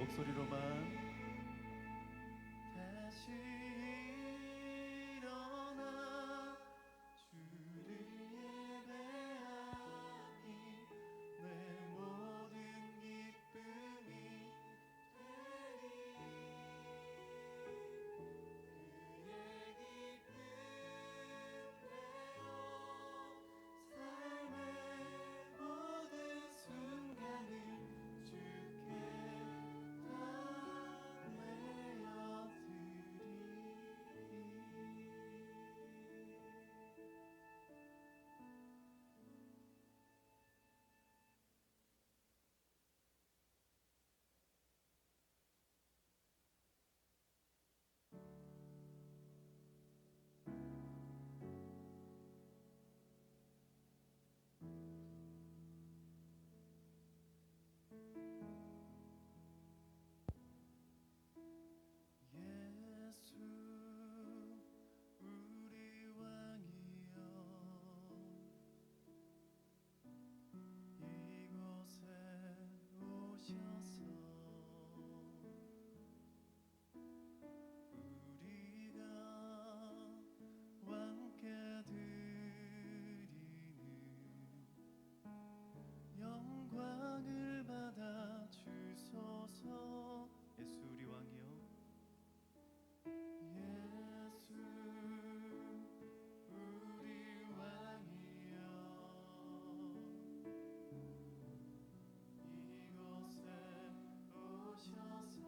목소리로만 다시 일어나 주를 예배하니 내 모든 기쁨이 되리. 그의 기쁨 내어 삶의 모든 순간을 주께 다 내어드리. 예수 우리 왕이여 이곳에 오셔서 우리가 왕께 드리는 영광을 받아 주소서. 예수 우리 왕이여 예수 우리 왕이여 이곳에 오셔서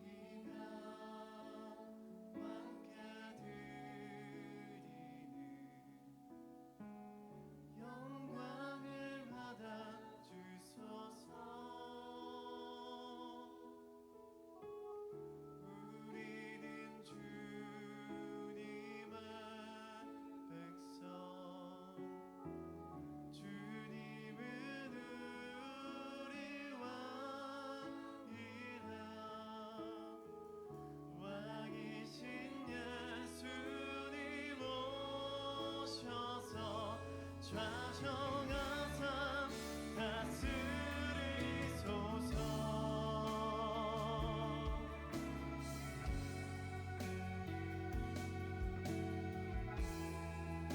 우리가 왕께 드리는 영광을 받아 주소서. 우리는 주님의 백성 주님은 우리 왕이라 왕이신 예수님 오셔서 좌정하사 다스리소서.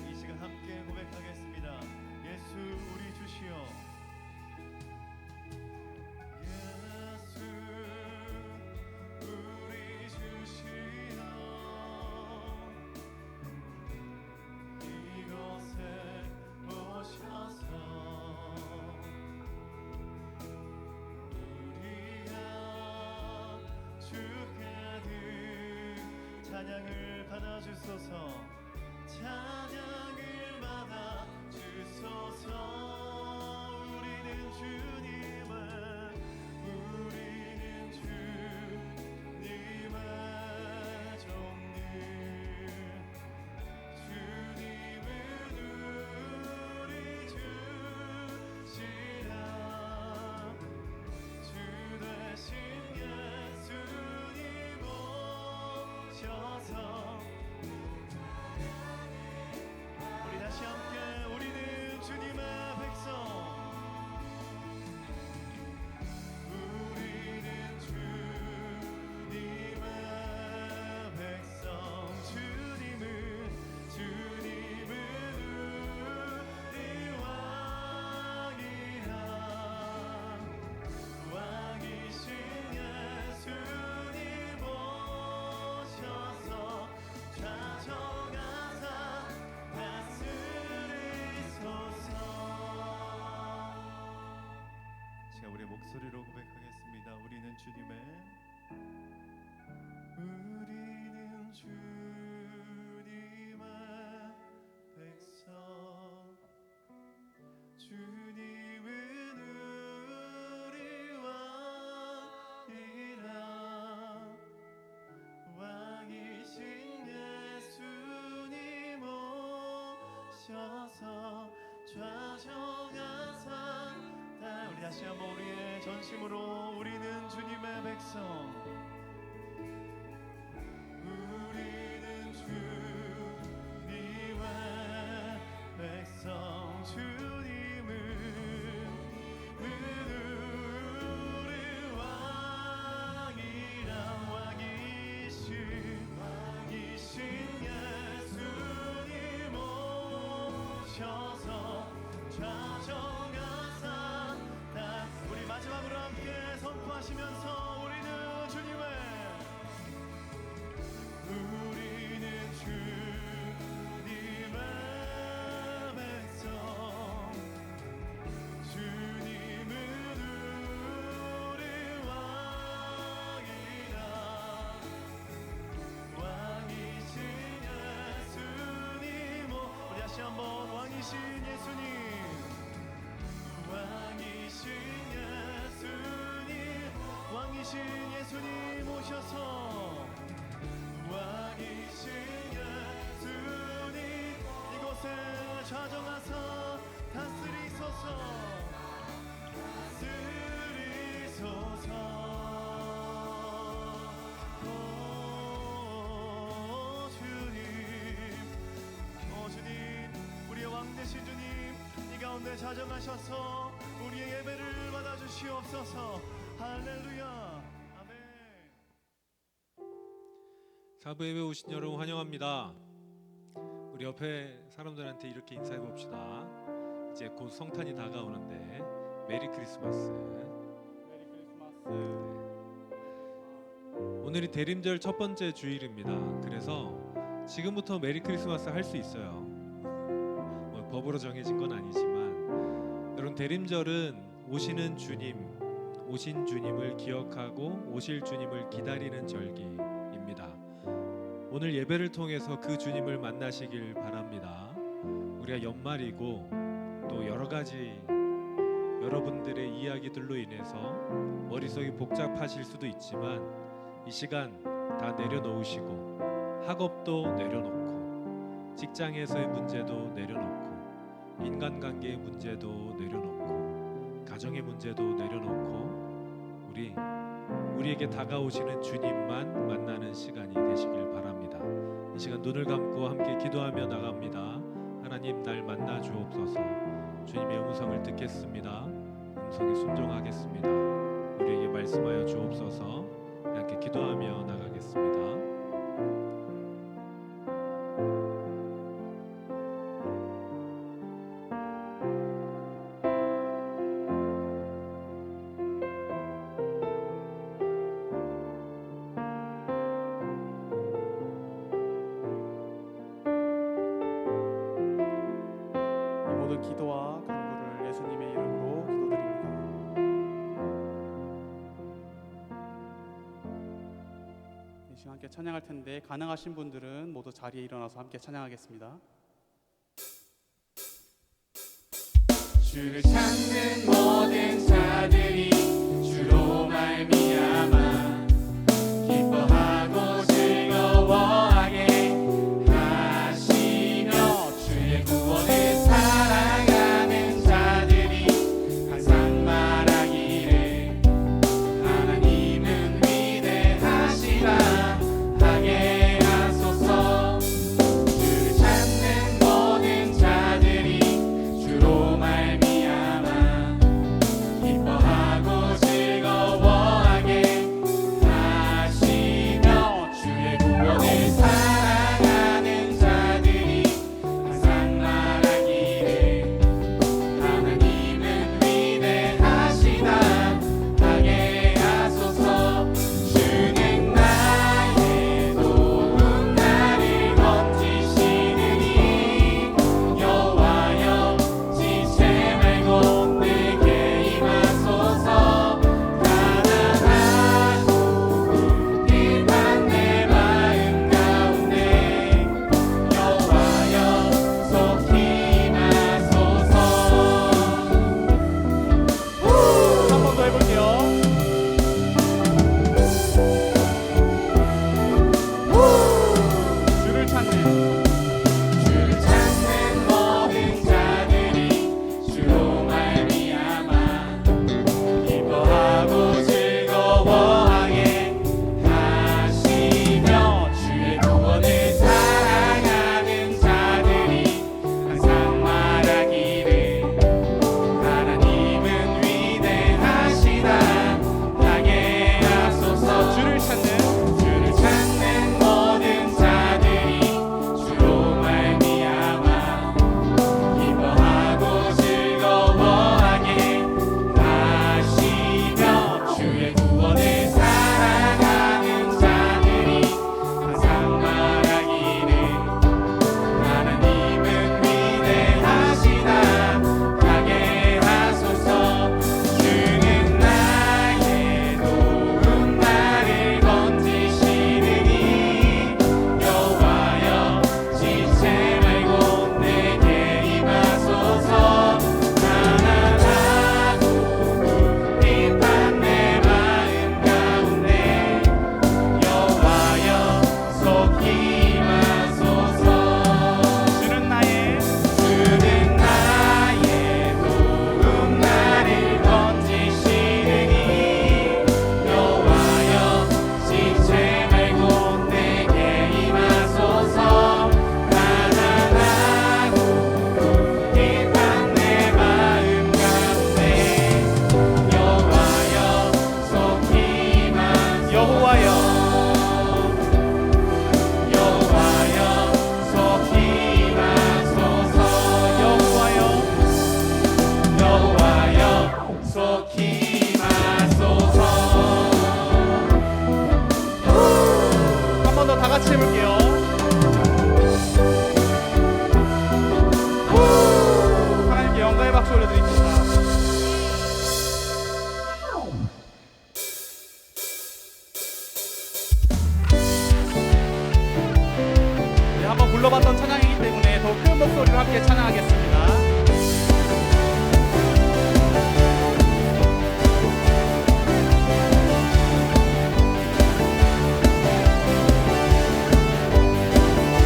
이 시간 함께 고백하겠습니다. 예수 우리 주시여 예수 우리 주시여 이곳에 오셔서 우리가 주께 드린 찬양을 받아주소서. 찬양을 받아주소서. 우리는 주님의 종들 주님은 우리 주시라. 주 되신 예수님 오셔서 우리 다시 함께 우리는 주님의 백성 우리는 주님의 백성 주님은 우리 왕이라 왕이신 예수님 오셔서 좌정하사 다스리소서. 제가 우리의 목소리로 고백하겠습니다. 우리는 주님의 백성 주님은 우리 왕이라 왕이신 예수님 오셔서 좌정하사 우리 다시 한번 우리의 전심으로 우리는 주님의 백성 우리는 주님의 백성 주님은 오셔서 좌정하사 우리 마지막으로 함께 선포하시면서 우리는 주님의 백성 주님은 우리 왕이라 왕이신 예수님 우리 다시 한번 왕이신 예수님 왕이신 예수님 왕이신 예수님 오셔서 왕이신 예수님 이곳에 좌정하사 다스리소서 주님 우리의 왕 되신 주님 이 가운데 좌정하셔서 우리의 예배를 받아주시옵소서. 할렐루야. 아멘. 사부 예배 오신 여러분 환영합니다. 우리 옆에 사람들한테 이렇게 인사해 봅시다. 이제 곧 성탄이 다가오는데 메리 크리스마스. 메리 크리스마스. 오늘이 대림절 첫 번째 주일입니다. 그래서 지금부터 메리 크리스마스 할 수 있어요. 뭐 법으로 정해진 건 아니지만 여러분 대림절은 오시는 주님, 오신 주님을 기억하고 오실 주님을 기다리는 절기입니다. 오늘 예배를 통해서 그 주님을 만나시길 바랍니다. 우리가 연말이고 또 여러 가지 여러분들의 이야기들로 인해서 머릿속이 복잡하실 수도 있지만 이 시간 다 내려놓으시고 학업도 내려놓고 직장에서의 문제도 내려놓고 인간관계의 문제도 내려놓고 가정의 문제도 내려놓고 우리에게 다가오시는 주님만 만나는 시간이 되시길 바랍니다. 이 시간 눈을 감고 함께 기도하며 나갑니다. 하나님 날 만나 주옵소서. 주님의 음성을 듣겠습니다. 음성에 순종하겠습니다. 우리에게 말씀하여 주옵소서. 함께 기도하며 나가겠습니다. 모든 기도와 간구를 예수님의 이름으로 기도드립니다. 이 시간 함께 찬양할 텐데 가능하신 분들은 모두 자리에 일어나서 함께 찬양하겠습니다. 주를 찾는 모든 자들이 주로 말미암아 기뻐하고 즐거워하게 하시며 주의 구원을 사랑하는 자들이 항상 말하기를 하나님은 위대하시다 하게 하소서. 주를 찾는 모든 자들이 주로 말미암아 속히 마소서. 한 번 더 다 같이 해볼게요. 하나님께 영광의 박수 올려드립니다. 네, 한번 불러봤던 찬양이기 때문에 더 큰 목소리로 함께 찬양하겠습니다.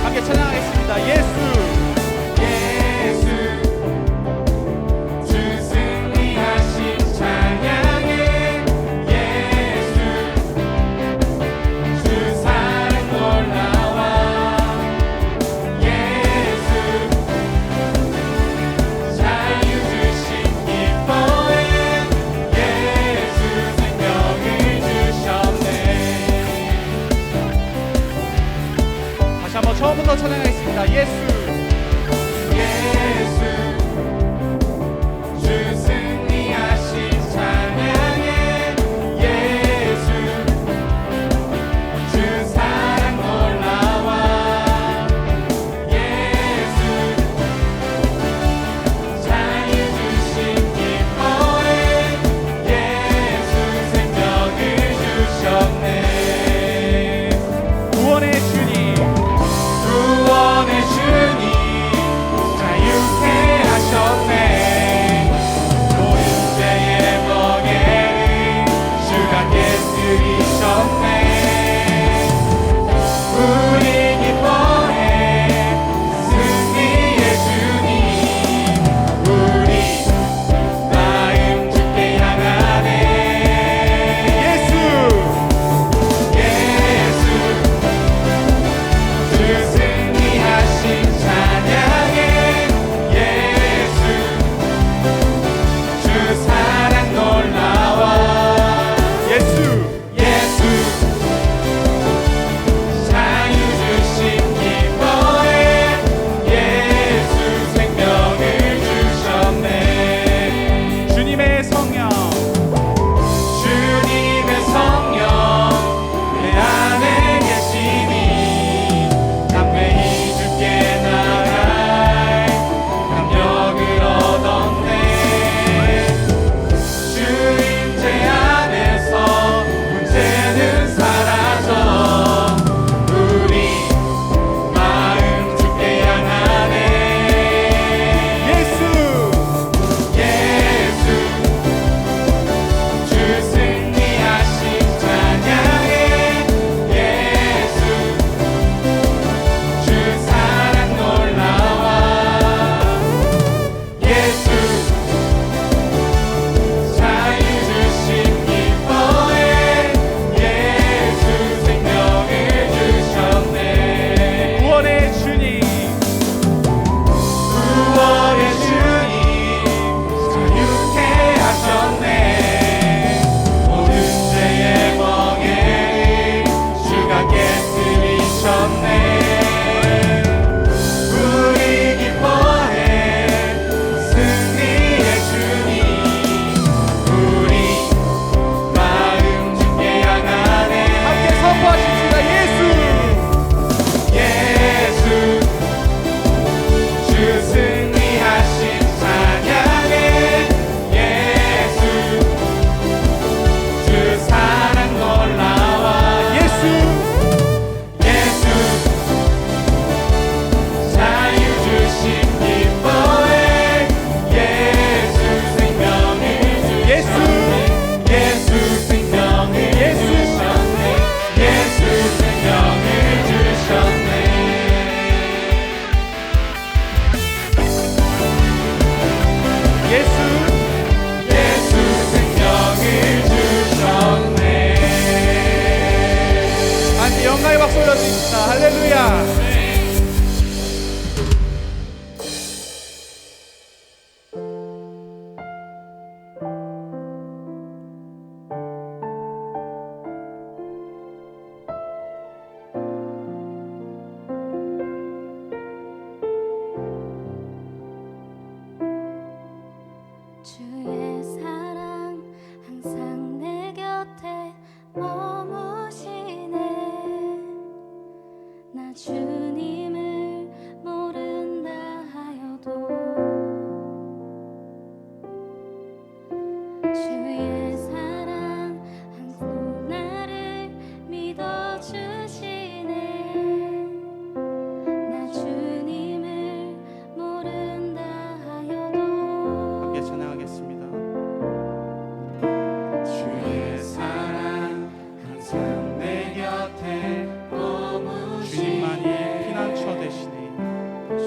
함께 찬양하겠습니다. 예수 예수 주 승리하신 찬양해. 예수 주 사랑 놀라워. 예수 자유 주신 기뻐해. 예수 생명을 주셨네. 다시 한번 처음부터 찬양하겠습니다. 예수 예수 주 승리하신 찬양해. 예수 주 사랑 놀라워. 예수 자유 주신 기뻐해. 예수 생명을 주셨네. 구원의 주님 구원의 주님 자유케 하셨네. 모든 죄의 멍에를 주가 깨뜨리셨네. 우리 기뻐해 승리의 주님. 우리 마음 주께 향하네. 예수 예수 주 승리하신 찬양해. 예수 주 사랑 놀라워. 예수 예수 자유 주신 기뻐해. 예수 생명을 주셨네. 주님의 성령 주님의 성령 내 안에 계시니 담대히 주께 나갈 감격을 얻었네. 주인제 안에서 문제는 사라져. 우리 마음 주께 향하네. 예수 예수 주 승리하신 찬양해. 예수 주 사랑 놀라워. 예수 자유 주신 기뻐해. 예수 생명을 주셨네. 구원의 주님 구원의 주님 자유케 하셨네. 모든 죄의 멍에를 주가 깨뜨리셨네. 우리 기뻐해 승리의 주님. 우리 마음 주께 향하네. 함께 선포하십시다. 예수 예수 주 승리하신 찬양해. 예수 주 사랑 놀라워. 예수 예수 자유 주신 기뻐해. 예수 생명을 주셨네. 예수 생명을 주셨네. 예수 생명을 주셨네. 예수 예수 생명을 주셨네. 한지 영광의 박수 올려드립니다. 할렐루야. 주의 사랑 주의 사랑 항상 나를 믿어주시네. 나 주님을 모른다 하여도 함께 찬양하겠습니다. 주의 사랑 항상 내 곁에 주님만이 머무시네. 피난처 되시니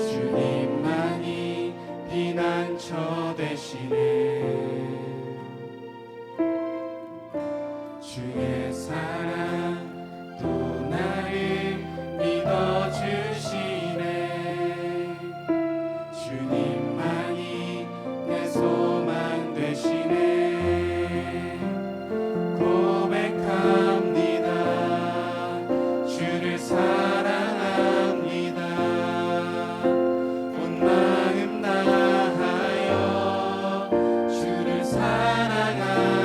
주님만이 피난처 되시네. 주의 사랑 또 나를 믿어주시네. 주님만이 내 소망 되시네. 고백합니다. 주를 사랑합니다. 온 마음 다하여 주를 사랑합니다.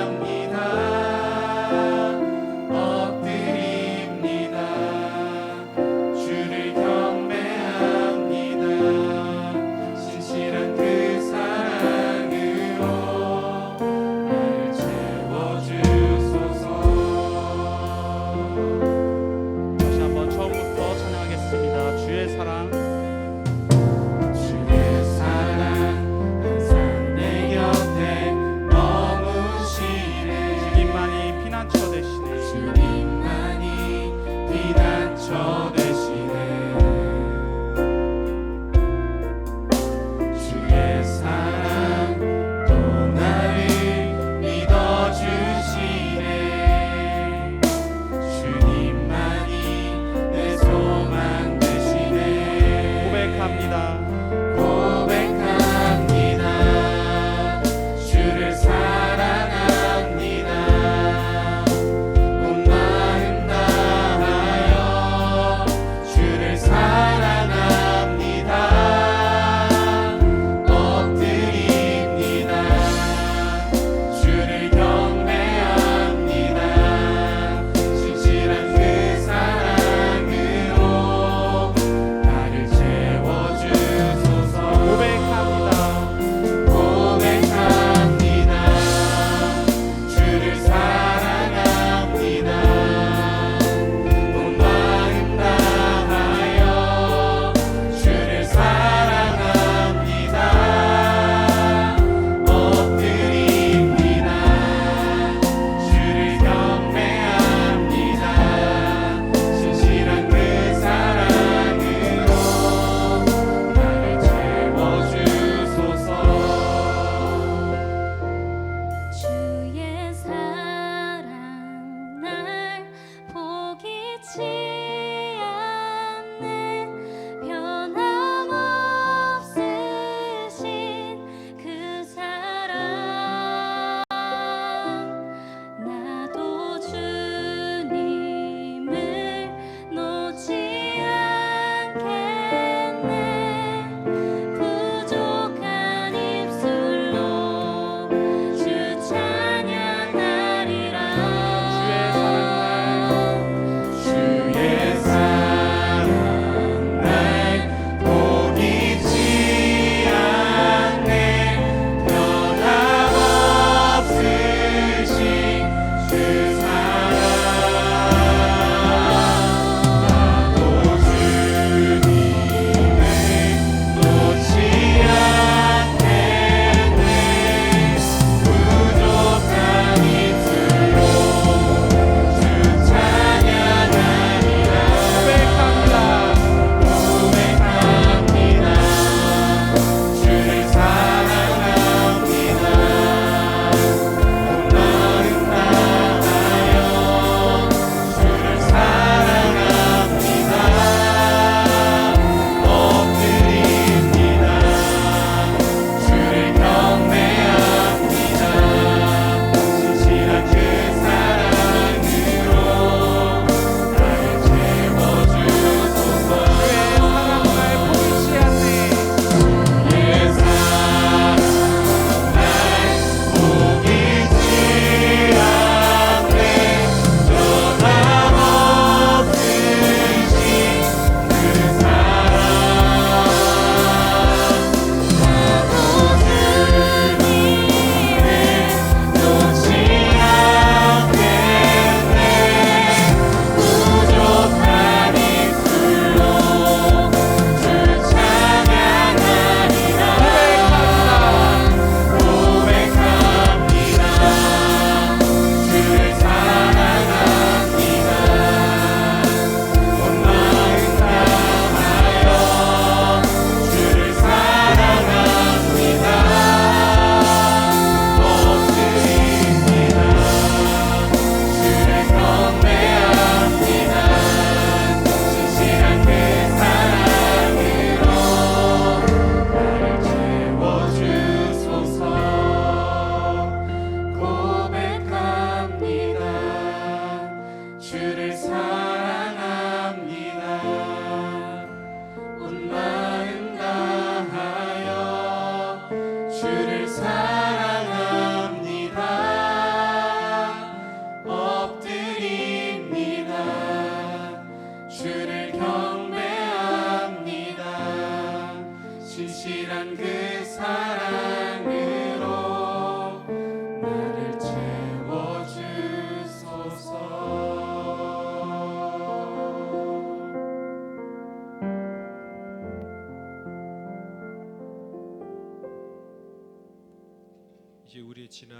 지난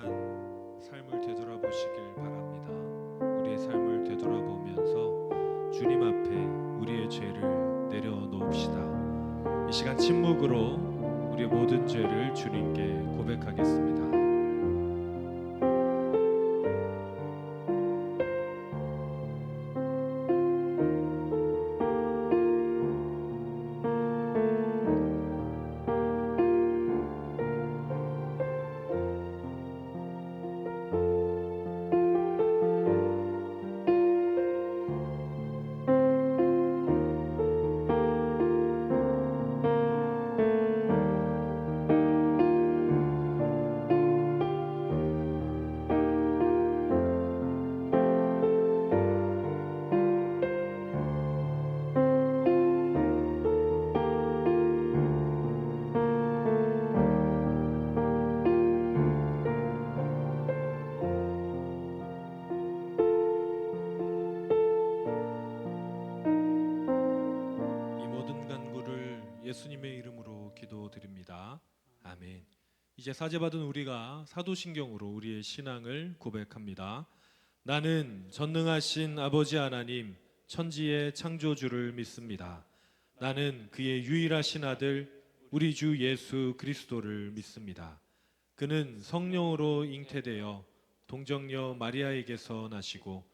삶을 되돌아보시길 바랍니다. 우리의 삶을 되돌아보면서 주님 앞에 우리의 죄를 내려놓읍시다. 이 시간 침묵으로 우리의 모든 죄를 주님께 고백하겠습니다. 예수님의 이름으로 기도드립니다. 아멘. 이제 사제받은 우리가 사도신경으로 우리의 신앙을 고백합니다. 나는 전능하신 아버지 하나님 천지의 창조주를 믿습니다. 나는 그의 유일하신 아들 우리 주 예수 그리스도를 믿습니다. 그는 성령으로 잉태되어 동정녀 마리아에게서 나시고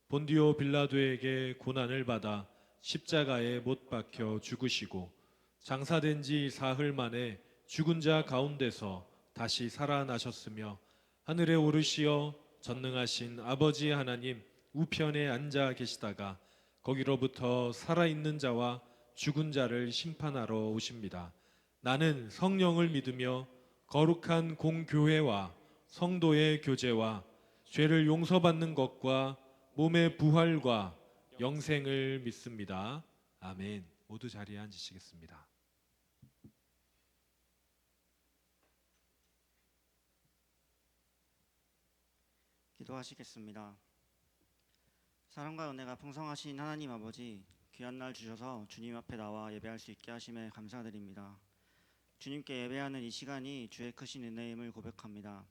본디오 빌라도에게 고난을 받아 십자가에 못 박혀 죽으시고 장사된 지 사흘 만에 죽은 자 가운데서 다시 살아나셨으며 하늘에 오르시어 전능하신 아버지 하나님 우편에 앉아 계시다가 거기로부터 살아있는 자와 죽은 자를 심판하러 오십니다. 나는 성령을 믿으며 거룩한 공교회와 성도의 교제와 죄를 용서받는 것과 몸의 부활과 영생을 믿습니다. 아멘. 모두 자리에 앉으시겠습니다. 기도하시겠습니다. 사랑과 은혜가 풍성하신 하나님 아버지, 귀한 날 주셔서 주님 앞에 나와 예배할 수 있게 하심에 감사드립니다. 주님께 예배하는 이 시간이 주의 크신 은혜임을 고백합니다.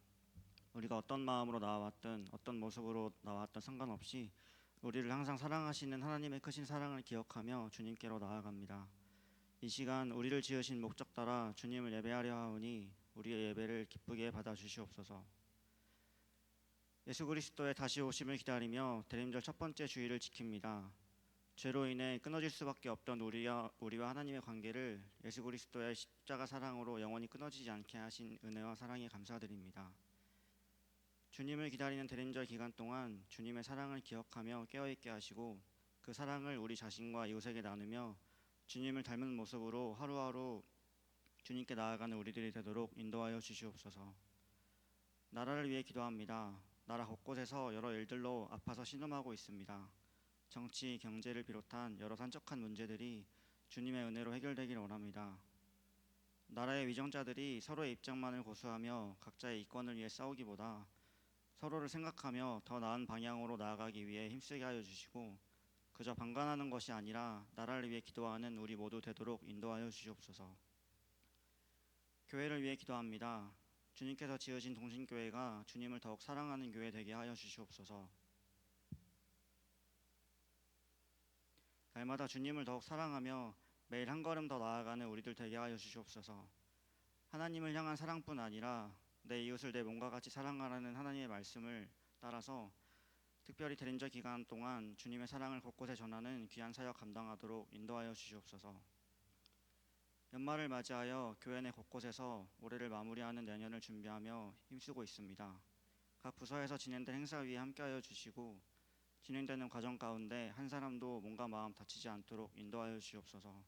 우리가 어떤 마음으로 나와왔든 어떤 모습으로 나왔든 상관없이 우리를 항상 사랑하시는 하나님의 크신 사랑을 기억하며 주님께로 나아갑니다. 이 시간 우리를 지으신 목적 따라 주님을 예배하려 하오니 우리의 예배를 기쁘게 받아주시옵소서. 예수 그리스도의 다시 오심을 기다리며 대림절 첫 번째 주일을 지킵니다. 죄로 인해 끊어질 수밖에 없던 우리와 하나님의 관계를 예수 그리스도의 십자가 사랑으로 영원히 끊어지지 않게 하신 은혜와 사랑에 감사드립니다. 주님을 기다리는 대림절 기간 동안 주님의 사랑을 기억하며 깨어있게 하시고 그 사랑을 우리 자신과 이웃에게 나누며 주님을 닮은 모습으로 하루하루 주님께 나아가는 우리들이 되도록 인도하여 주시옵소서. 나라를 위해 기도합니다. 나라 곳곳에서 여러 일들로 아파서 신음하고 있습니다. 정치, 경제를 비롯한 여러 산적한 문제들이 주님의 은혜로 해결되기를 원합니다. 나라의 위정자들이 서로의 입장만을 고수하며 각자의 이권을 위해 싸우기보다 서로를 생각하며 더 나은 방향으로 나아가기 위해 힘쓰게 하여 주시고 그저 방관하는 것이 아니라 나라를 위해 기도하는 우리 모두 되도록 인도하여 주시옵소서. 교회를 위해 기도합니다. 주님께서 지으신 동신교회가 주님을 더욱 사랑하는 교회 되게 하여 주시옵소서. 날마다 주님을 더욱 사랑하며 매일 한 걸음 더 나아가는 우리들 되게 하여 주시옵소서. 하나님을 향한 사랑뿐 아니라 내 이웃을 내 몸과 같이 사랑하라는 하나님의 말씀을 따라서 특별히 대림절 기간 동안 주님의 사랑을 곳곳에 전하는 귀한 사역 감당하도록 인도하여 주시옵소서. 연말을 맞이하여 교회 내 곳곳에서 올해를 마무리하는 내년을 준비하며 힘쓰고 있습니다. 각 부서에서 진행된 행사 위에 함께하여 주시고 진행되는 과정 가운데 한 사람도 몸과 마음 다치지 않도록 인도하여 주시옵소서.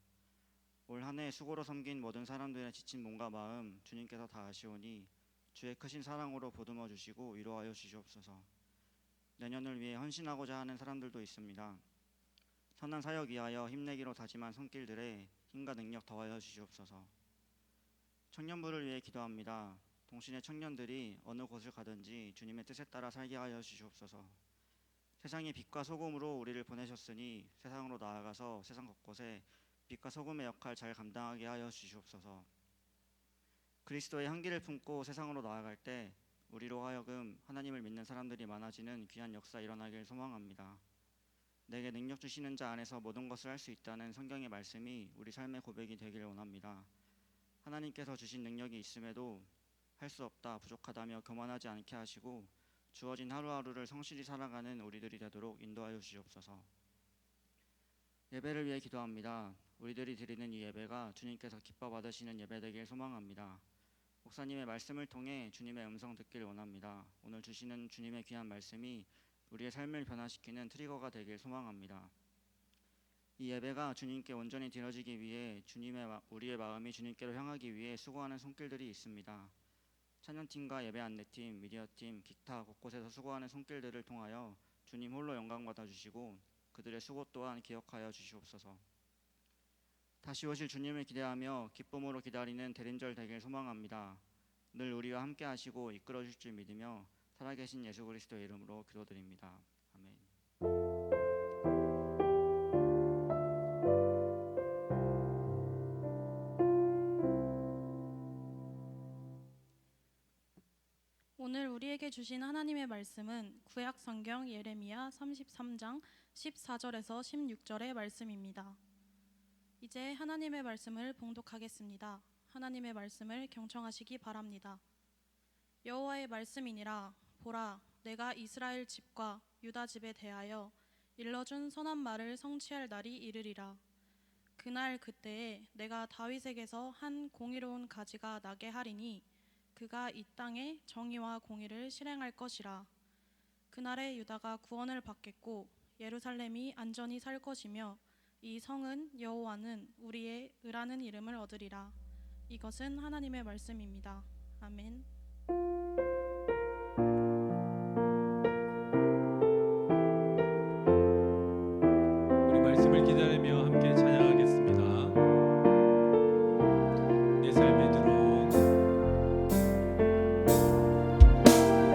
올 한 해 수고로 섬긴 모든 사람들의 지친 몸과 마음 주님께서 다 아시오니 주의 크신 사랑으로 보듬어 주시고 위로하여 주시옵소서. 내년을 위해 헌신하고자 하는 사람들도 있습니다. 선한 사역 위하여 힘내기로 다짐한 손길들에 힘과 능력 더하여 주시옵소서. 청년부를 위해 기도합니다. 동신의 청년들이 어느 곳을 가든지 주님의 뜻에 따라 살게 하여 주시옵소서. 세상의 빛과 소금으로 우리를 보내셨으니 세상으로 나아가서 세상 곳곳에 빛과 소금의 역할 잘 감당하게 하여 주시옵소서. 그리스도의 향기를 품고 세상으로 나아갈 때 우리로 하여금 하나님을 믿는 사람들이 많아지는 귀한 역사 일어나길 소망합니다. 내게 능력 주시는 자 안에서 모든 것을 할 수 있다는 성경의 말씀이 우리 삶의 고백이 되길 원합니다. 하나님께서 주신 능력이 있음에도 할 수 없다, 부족하다며 교만하지 않게 하시고 주어진 하루하루를 성실히 살아가는 우리들이 되도록 인도하여 주시옵소서. 예배를 위해 기도합니다. 우리들이 드리는 이 예배가 주님께서 기뻐 받으시는 예배 되길 소망합니다. 목사님의 말씀을 통해 주님의 음성 듣길 원합니다. 오늘 주시는 주님의 귀한 말씀이 우리의 삶을 변화시키는 트리거가 되길 소망합니다. 이 예배가 주님께 온전히 드려지기 위해 우리의 마음이 주님께로 향하기 위해 수고하는 손길들이 있습니다. 찬양팀과 예배 안내팀, 미디어팀, 기타 곳곳에서 수고하는 손길들을 통하여 주님 홀로 영광 받아주시고 그들의 수고 또한 기억하여 주시옵소서. 다시 오실 주님을 기대하며 기쁨으로 기다리는 대림절 되길 소망합니다. 늘 우리와 함께 하시고 이끌어 주실 줄 믿으며 살아계신 예수 그리스도의 이름으로 기도드립니다. 아멘. 오늘 우리에게 주신 하나님의 말씀은 구약 성경 예레미야 33장 14절에서 16절의 말씀입니다. 이제 하나님의 말씀을 봉독하겠습니다. 하나님의 말씀을 경청하시기 바랍니다. 여호와의 말씀이니라. 보라, 내가 이스라엘 집과 유다 집에 대하여 일러준 선한 말을 성취할 날이 이르리라. 그날 그때에 내가 다윗에게서 한 공의로운 가지가 나게 하리니 그가 이 땅에 정의와 공의를 실행할 것이라. 그날에 유다가 구원을 받겠고 예루살렘이 안전히 살 것이며 이 성은 여호와는 우리의 의라는 이름을 얻으리라. 이것은 하나님의 말씀입니다. 아멘. 우리 말씀을 기다리며 함께 찬양하겠습니다.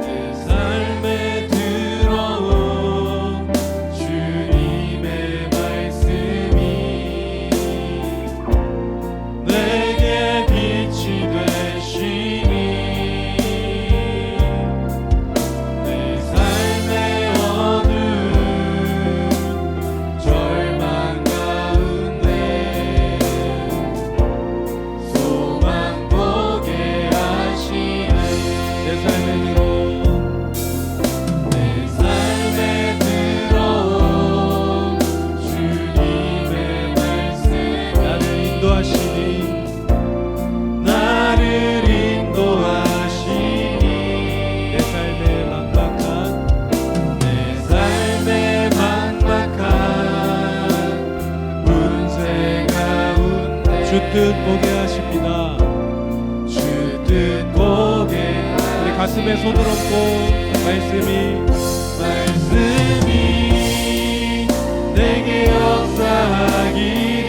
내 삶에 들어온 주님의 말씀이 내게 빛이 되시니 내 삶의 어두운 절망 가운데 소망 보게 하시네. 내 삶에 들어온 주님의 말씀 나를 인도하시니 내 삶에 막막한 운세 가운데 주 뜻 보게 하십니다. 주 뜻 보게 우리 가슴에 손을 얹고 말씀이 내게 역사하기를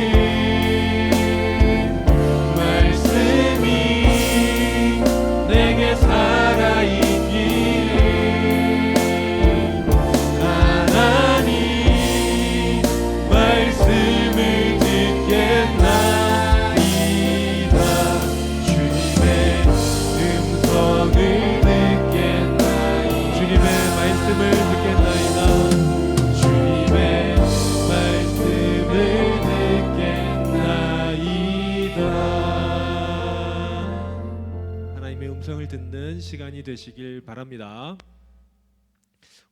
말씀이 내게 살아있기를 하나님 말씀을 듣겠나이다. 주님의 음성을 듣겠나이다. 주님의 말씀을 듣겠나이다. 주님의 말씀을 듣겠나이다. 하나님의 음성을 듣는 시간이 되시길 바랍니다.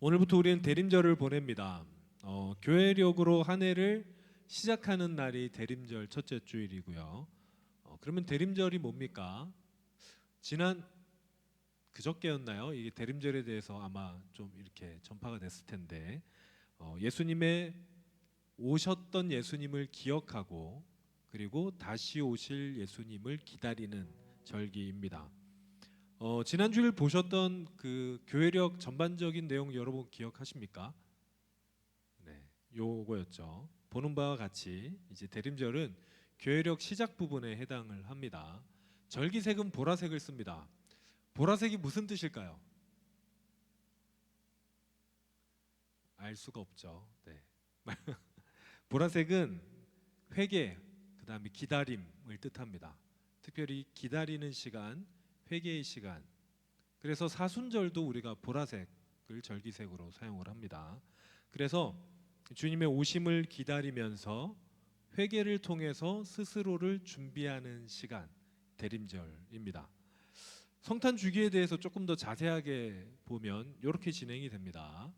오늘부터 우리는 대림절을 보냅니다. 교회력으로 한 해를 시작하는 날이 대림절 첫째 주일이고요. 그러면 대림절이 뭡니까? 지난 그저께였나요? 이게 대림절에 대해서 아마 좀 이렇게 전파가 됐을 텐데 예수님의 오셨던 예수님을 기억하고 그리고 다시 오실 예수님을 기다리는 절기입니다. 지난 주일 보셨던 그 교회력 전반적인 내용 여러분 기억하십니까? 네, 요거였죠. 보는 바와 같이 이제 대림절은 교회력 시작 부분에 해당을 합니다. 절기색은 보라색을 씁니다. 보라색이 무슨 뜻일까요? 알 수가 없죠. 네. 보라색은 회개, 그 다음에 기다림을 뜻합니다. 특별히 기다리는 시간, 회개의 시간, 그래서 사순절도 우리가 보라색을 절기색으로 사용을 합니다. 그래서 주님의 오심을 기다리면서 회개를 통해서 스스로를 준비하는 시간, 대림절입니다. 성탄 주기에 대해서 조금 더 자세하게 보면 이렇게 진행이 됩니다.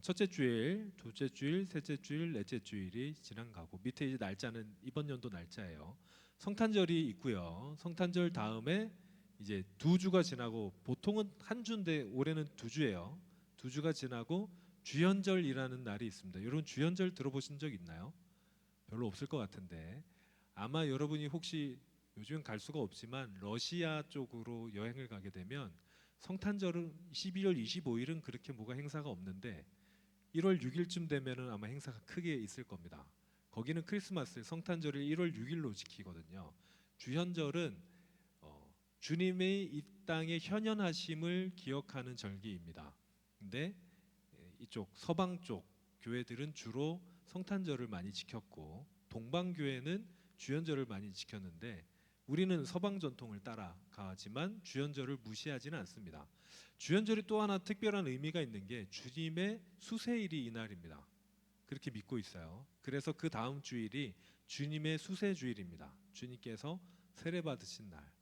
첫째 주일, 둘째 주일, 셋째 주일, 넷째 주일이 지나가고 밑에 이제 날짜는 이번 연도 날짜예요. 성탄절이 있고요. 성탄절 다음에 이제 2주가 지나고 보통은 한 주인데 올해는 2주예요. 2주가 지나고 주현절이라는 날이 있습니다. 여러분 주현절 들어보신 적 있나요? 별로 없을 것 같은데 아마 여러분이 혹시 요즘 갈 수가 없지만 러시아 쪽으로 여행을 가게 되면 성탄절은 12월 25일은 그렇게 뭐가 행사가 없는데 1월 6일쯤 되면은 아마 행사가 크게 있을 겁니다. 거기는 크리스마스 성탄절을 1월 6일로 지키거든요. 주현절은 주님의 이 땅의 현현하심을 기억하는 절기입니다. 근데 이쪽 서방 쪽 교회들은 주로 성탄절을 많이 지켰고 동방 교회는 주현절을 많이 지켰는데 우리는 서방 전통을 따라가지만 주현절을 무시하지는 않습니다. 주현절이 또 하나 특별한 의미가 있는 게 주님의 수세일이 이날입니다. 그렇게 믿고 있어요. 그래서 그 다음 주일이 주님의 수세 주일입니다. 주님께서 세례 받으신 날,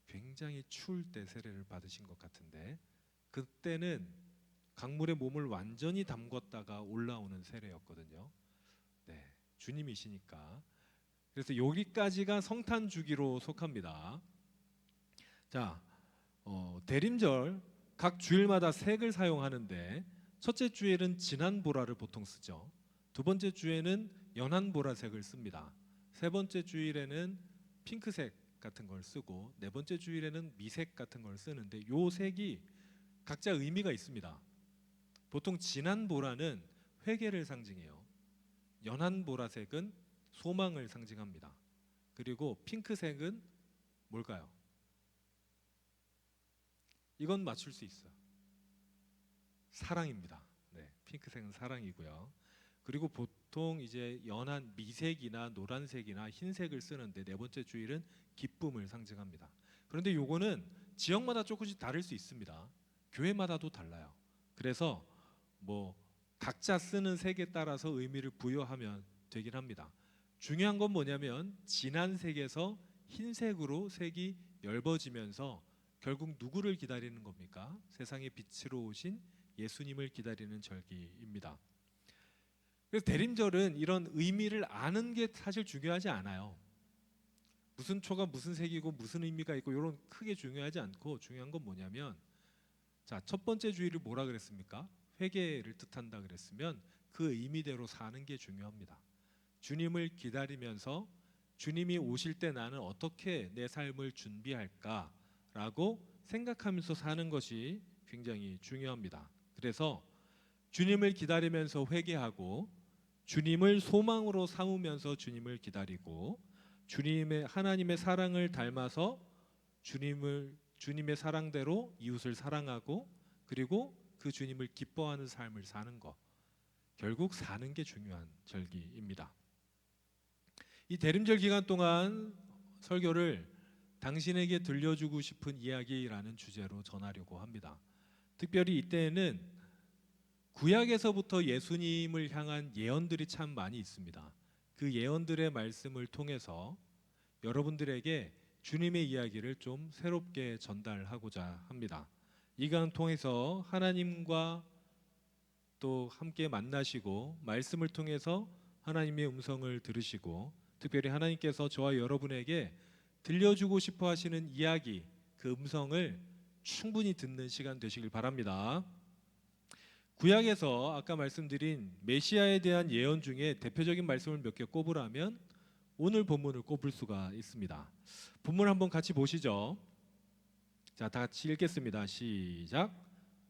굉장히 추울 때 세례를 받으신 것 같은데 그때는 강물에 몸을 완전히 담궜다가 올라오는 세례였거든요. 네, 주님이시니까. 그래서 여기까지가 성탄 주기로 속합니다. 자, 대림절 각 주일마다 색을 사용하는데 첫째 주일은 진한 보라를 보통 쓰죠. 두 번째 주에는 연한 보라색을 씁니다. 세 번째 주일에는 핑크색 같은 걸 쓰고 네 번째 주일에는 미색 같은 걸 쓰는데 요 색이 각자 의미가 있습니다. 보통 진한 보라는 회개를 상징해요. 연한 보라색은 소망을 상징합니다. 그리고 핑크색은 뭘까요? 이건 맞출 수 있어요. 사랑입니다. 네, 핑크색은 사랑이고요. 그리고 보통 이제 연한 미색이나 노란색이나 흰색을 쓰는데 네 번째 주일은 기쁨을 상징합니다. 그런데 요거는 지역마다 조금씩 다를 수 있습니다. 교회마다도 달라요. 그래서 뭐 각자 쓰는 색에 따라서 의미를 부여하면 되긴 합니다. 중요한 건 뭐냐면 진한 색에서 흰색으로 색이 엷어지면서 결국 누구를 기다리는 겁니까? 세상의 빛으로 오신 예수님을 기다리는 절기입니다. 그래서 대림절은 이런 의미를 아는 게 사실 중요하지 않아요. 무슨 초가 무슨 색이고 무슨 의미가 있고 이런 크게 중요하지 않고 중요한 건 뭐냐면 자, 첫 번째 주일을 뭐라 그랬습니까? 회개를 뜻한다 그랬으면 그 의미대로 사는 게 중요합니다. 주님을 기다리면서 주님이 오실 때 나는 어떻게 내 삶을 준비할까라고 생각하면서 사는 것이 굉장히 중요합니다. 그래서 주님을 기다리면서 회개하고 주님을 소망으로 삼으면서 주님을 기다리고 하나님의 사랑을 닮아서 주님의 사랑대로 이웃을 사랑하고 그리고 그 주님을 기뻐하는 삶을 사는 것, 결국 사는 게 중요한 절기입니다. 이 대림절 기간 동안 설교를 당신에게 들려주고 싶은 이야기라는 주제로 전하려고 합니다. 특별히 이때에는 구약에서부터 예수님을 향한 예언들이 참 많이 있습니다. 그 예언들의 말씀을 통해서 여러분들에게 주님의 이야기를 좀 새롭게 전달하고자 합니다. 이 강을 통해서 하나님과 또 함께 만나시고 말씀을 통해서 하나님의 음성을 들으시고 특별히 하나님께서 저와 여러분에게 들려주고 싶어 하시는 이야기, 그 음성을 충분히 듣는 시간 되시길 바랍니다. 구약에서 아까 말씀드린 메시아에 대한 예언 중에 대표적인 말씀을 몇 개 꼽으라면 오늘 본문을 꼽을 수가 있습니다. 본문 한번 같이 보시죠. 자, 다 같이 읽겠습니다. 시작.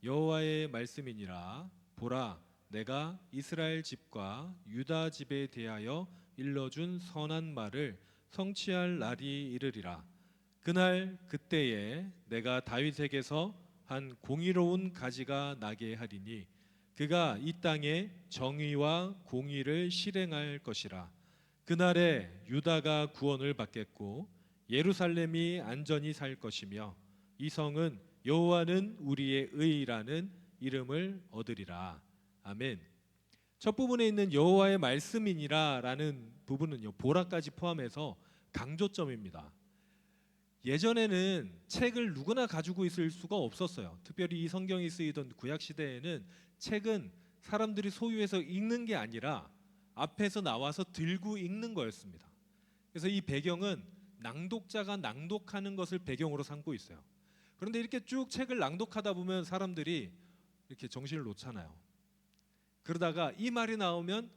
여호와의 말씀이니라. 보라, 내가 이스라엘 집과 유다 집에 대하여 일러준 선한 말을 성취할 날이 이르리라. 그날 그때에 내가 다윗에게서 한 공의로운 가지가 나게 하리니 그가 이 땅에 정의와 공의를 실행할 것이라. 그날에 유다가 구원을 받겠고 예루살렘이 안전히 살 것이며 이 성은 여호와는 우리의 의라는 이름을 얻으리라. 아멘. 첫 부분에 있는 여호와의 말씀이니라라는 부분은요, 보라까지 포함해서 강조점입니다. 예전에는 책을 누구나 가지고 있을 수가 없었어요. 특별히 이 성경이 쓰이던 구약 시대에는 책은 사람들이 소유해서 읽는 게 아니라 앞에서 나와서 들고 읽는 거였습니다. 그래서 이 배경은 낭독자가 낭독하는 것을 배경으로 삼고 있어요. 그런데 이렇게 쭉 책을 낭독하다 보면 사람들이 이렇게 정신을 놓잖아요. 그러다가 이 말이 나오면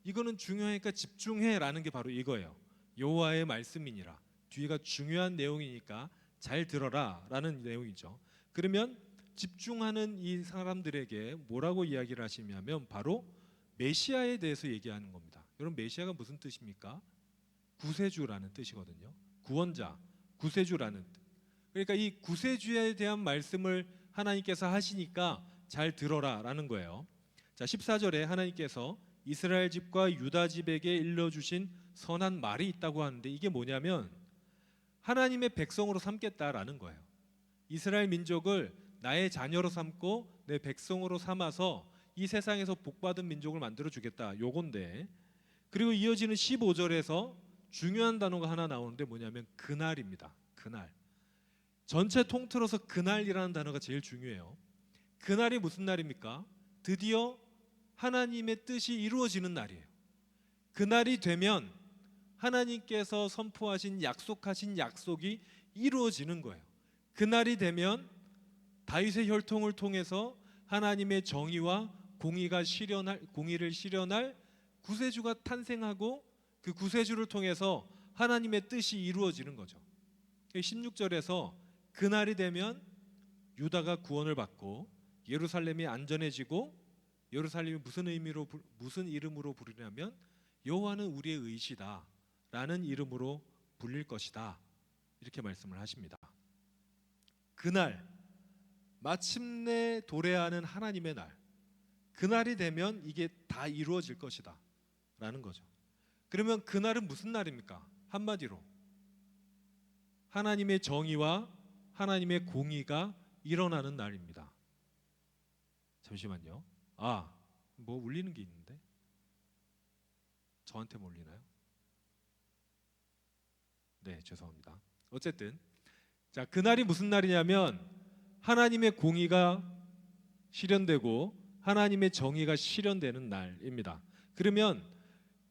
이거는 중요하니까 집중해라는 게 바로 이거예요. 여호와의 말씀이니라. 뒤가 중요한 내용이니까 잘 들어라라는 내용이죠. 그러면 집중하는 이 사람들에게 뭐라고 이야기를 하시냐면 바로 메시아에 대해서 얘기하는 겁니다. 여러분, 메시아가 무슨 뜻입니까? 구세주라는 뜻이거든요. 구원자, 구세주라는 뜻. 그러니까 이 구세주에 대한 말씀을 하나님께서 하시니까 잘 들어라라는 거예요. 자, 14절에 하나님께서 이스라엘 집과 유다 집에게 일러주신 선한 말이 있다고 하는데 이게 뭐냐면 하나님의 백성으로 삼겠다라는 거예요. 이스라엘 민족을 나의 자녀로 삼고 내 백성으로 삼아서 이 세상에서 복받은 민족을 만들어 주겠다, 요건데, 그리고 이어지는 15절에서 중요한 단어가 하나 나오는데 뭐냐면 그날입니다. 그날. 전체 통틀어서 그날이라는 단어가 제일 중요해요. 그날이 무슨 날입니까? 드디어 하나님의 뜻이 이루어지는 날이에요. 그날이 되면 하나님께서 선포하신 약속하신 약속이 이루어지는 거예요. 그날이 되면 다윗의 혈통을 통해서 하나님의 정의와 공의를 실현할 구세주가 탄생하고 그 구세주를 통해서 하나님의 뜻이 이루어지는 거죠. 16절에서 그날이 되면 유다가 구원을 받고 예루살렘이 안전해지고, 예루살렘이 무슨 이름으로 부르냐면 여호와는 우리의 의시다라는 이름으로 불릴 것이다, 이렇게 말씀을 하십니다. 그날 마침내 도래하는 하나님의 날, 그날이 되면 이게 다 이루어질 것이다 라는 거죠. 그러면 그날은 무슨 날입니까? 한마디로 하나님의 정의와 하나님의 공의가 일어나는 날입니다. 잠시만요. 뭐 울리는 게 있는데 저한테 뭐 울리나요? 네, 죄송합니다. 어쨌든 자, 그날이 무슨 날이냐면 하나님의 공의가 실현되고 하나님의 정의가 실현되는 날입니다. 그러면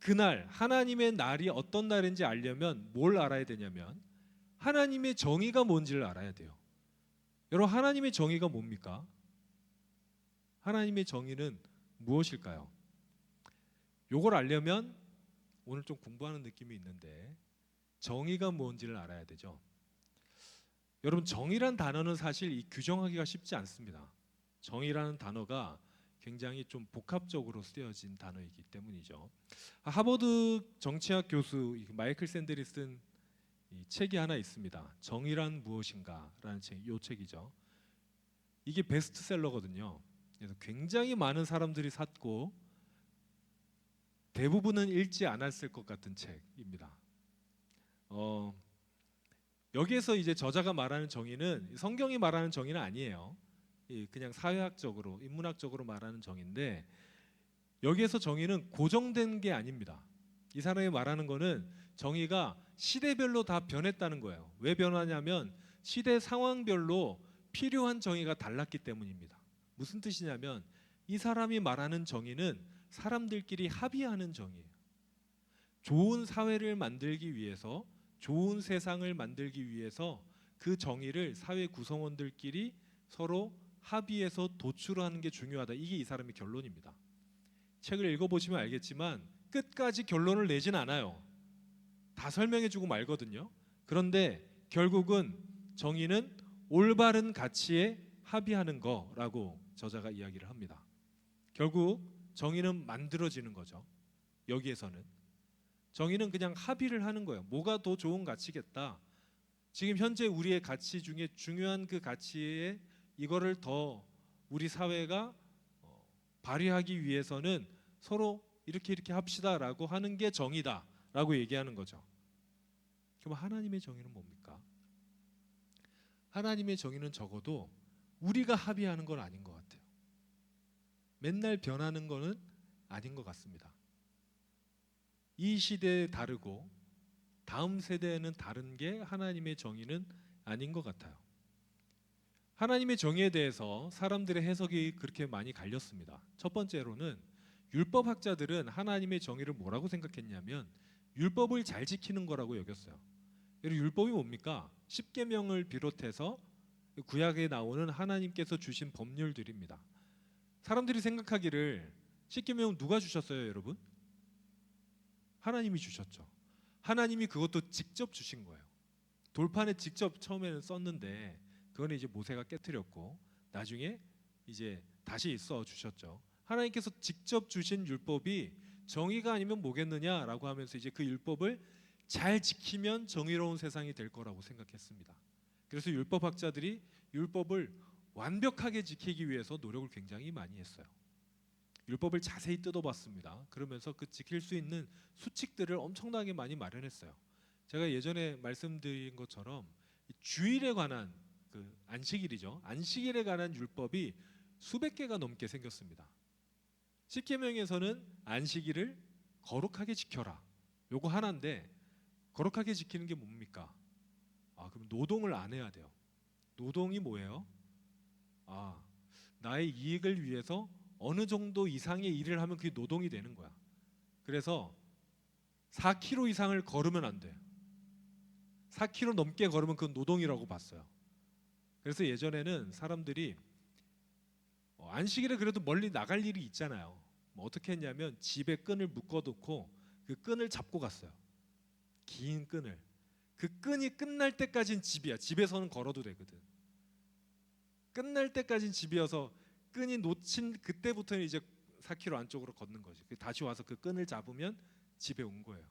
그날 하나님의 날이 어떤 날인지 알려면 뭘 알아야 되냐면 하나님의 정의가 뭔지를 알아야 돼요. 여러분, 하나님의 정의가 뭡니까? 하나님의 정의는 무엇일까요? 요걸 알려면 오늘 좀 공부하는 느낌이 있는데 정의가 뭔지를 알아야 되죠. 여러분, 정의란 단어는 사실 이 규정하기가 쉽지 않습니다. 정의라는 단어가 굉장히 좀 복합적으로 쓰여진 단어이기 때문이죠. 하버드 정치학 교수 마이클 샌델이 쓴 이 책이 하나 있습니다. 정의란 무엇인가라는 책, 이 책이죠. 이게 베스트셀러거든요. 그래서 굉장히 많은 사람들이 샀고 대부분은 읽지 않았을 것 같은 책입니다. 여기에서 이제 저자가 말하는 정의는 성경이 말하는 정의는 아니에요. 그냥 사회학적으로, 인문학적으로 말하는 정의인데 여기에서 정의는 고정된 게 아닙니다. 이 사람이 말하는 거는 정의가 시대별로 다 변했다는 거예요. 왜 변하냐면 시대 상황별로 필요한 정의가 달랐기 때문입니다. 무슨 뜻이냐면 이 사람이 말하는 정의는 사람들끼리 합의하는 정의예요. 좋은 사회를 만들기 위해서, 좋은 세상을 만들기 위해서 그 정의를 사회 구성원들끼리 서로 합의해서 도출하는 게 중요하다. 이게 이 사람의 결론입니다. 책을 읽어보시면 알겠지만 끝까지 결론을 내진 않아요. 다 설명해주고 말거든요. 그런데 결국은 정의는 올바른 가치에 합의하는 거라고 저자가 이야기를 합니다. 결국 정의는 만들어지는 거죠. 여기에서는 정의는 그냥 합의를 하는 거예요. 뭐가 더 좋은 가치겠다. 지금 현재 우리의 가치 중에 중요한 그 가치에 이거를 더 우리 사회가 발휘하기 위해서는 서로 이렇게 합시다라고 하는 게 정의다라고 얘기하는 거죠. 그럼 하나님의 정의는 뭡니까? 하나님의 정의는 적어도 우리가 합의하는 건 아닌 것 같아요. 맨날 변하는 거는 아닌 것 같습니다. 이 시대에 다르고 다음 세대에는 다른 게 하나님의 정의는 아닌 것 같아요. 하나님의 정의에 대해서 사람들의 해석이 그렇게 많이 갈렸습니다. 첫 번째로는 율법학자들은 하나님의 정의를 뭐라고 생각했냐면 율법을 잘 지키는 거라고 여겼어요. 율법이 뭡니까? 십계명을 비롯해서 구약에 나오는 하나님께서 주신 법률들입니다. 사람들이 생각하기를 십계명 누가 주셨어요, 여러분? 하나님이 주셨죠. 하나님이 그것도 직접 주신 거예요. 돌판에 직접 처음에는 썼는데 그거는 이제 모세가 깨뜨렸고 나중에 이제 다시 써 주셨죠. 하나님께서 직접 주신 율법이 정의가 아니면 뭐겠느냐라고 하면서 이제 그 율법을 잘 지키면 정의로운 세상이 될 거라고 생각했습니다. 그래서 율법학자들이 율법을 완벽하게 지키기 위해서 노력을 굉장히 많이 했어요. 율법을 자세히 뜯어봤습니다. 그러면서 그 지킬 수 있는 수칙들을 엄청나게 많이 마련했어요. 제가 예전에 말씀드린 것처럼 주일에 관한 그 안식일이죠. 안식일에 관한 율법이 수백 개가 넘게 생겼습니다. 십계명에서는 안식일을 거룩하게 지켜라. 요거 하나인데 거룩하게 지키는 게 뭡니까? 그럼 노동을 안 해야 돼요. 노동이 뭐예요? 나의 이익을 위해서 어느 정도 이상의 일을 하면 그게 노동이 되는 거야. 그래서 4km 이상을 걸으면 안 돼. 4km 넘게 걸으면 그건 노동이라고 봤어요. 그래서 예전에는 사람들이 안식일에 그래도 멀리 나갈 일이 있잖아요. 뭐 어떻게 했냐면 집에 끈을 묶어놓고 그 끈을 잡고 갔어요. 긴 끈을. 그 끈이 끝날 때까지는 집이야. 집에서는 걸어도 되거든. 끝날 때까지는 집이어서 끈이 놓친 그때부터는 이제 4km 안쪽으로 걷는 거지. 다시 와서 그 끈을 잡으면 집에 온 거예요.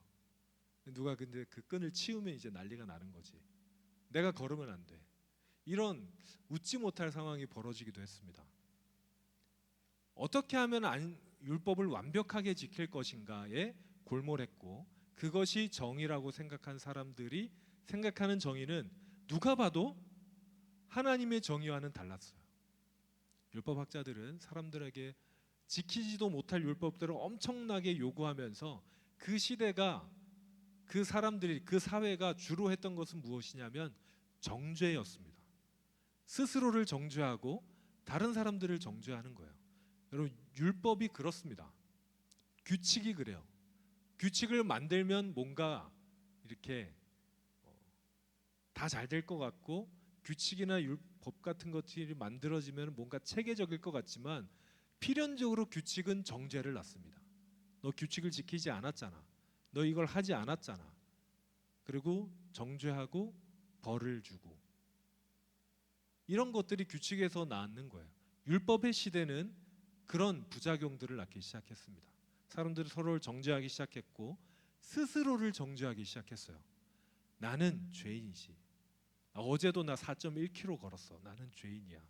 누가 근데 그 끈을 치우면 이제 난리가 나는 거지. 내가 걸으면 안 돼. 이런 웃지 못할 상황이 벌어지기도 했습니다. 어떻게 하면 율법을 완벽하게 지킬 것인가에 골몰했고 그것이 정의라고 생각한 사람들이 생각하는 정의는 누가 봐도 하나님의 정의와는 달랐어요. 율법학자들은 사람들에게 지키지도 못할 율법들을 엄청나게 요구하면서 그 시대가 그 사람들이 그 사회가 주로 했던 것은 무엇이냐면 정죄였습니다. 스스로를 정죄하고 다른 사람들을 정죄하는 거예요. 여러분 율법이 그렇습니다. 규칙이 그래요. 규칙을 만들면 뭔가 이렇게 다 잘 될 것 같고 규칙이나 법 같은 것들이 만들어지면 뭔가 체계적일 것 같지만 필연적으로 규칙은 정죄를 낳습니다. 너 규칙을 지키지 않았잖아. 너 이걸 하지 않았잖아. 그리고 정죄하고 벌을 주고 이런 것들이 규칙에서 나왔는 거예요. 율법의 시대는 그런 부작용들을 낳기 시작했습니다. 사람들이 서로를 정죄하기 시작했고 스스로를 정죄하기 시작했어요. 나는 죄인이지. 어제도 나 4.1km 걸었어. 나는 죄인이야.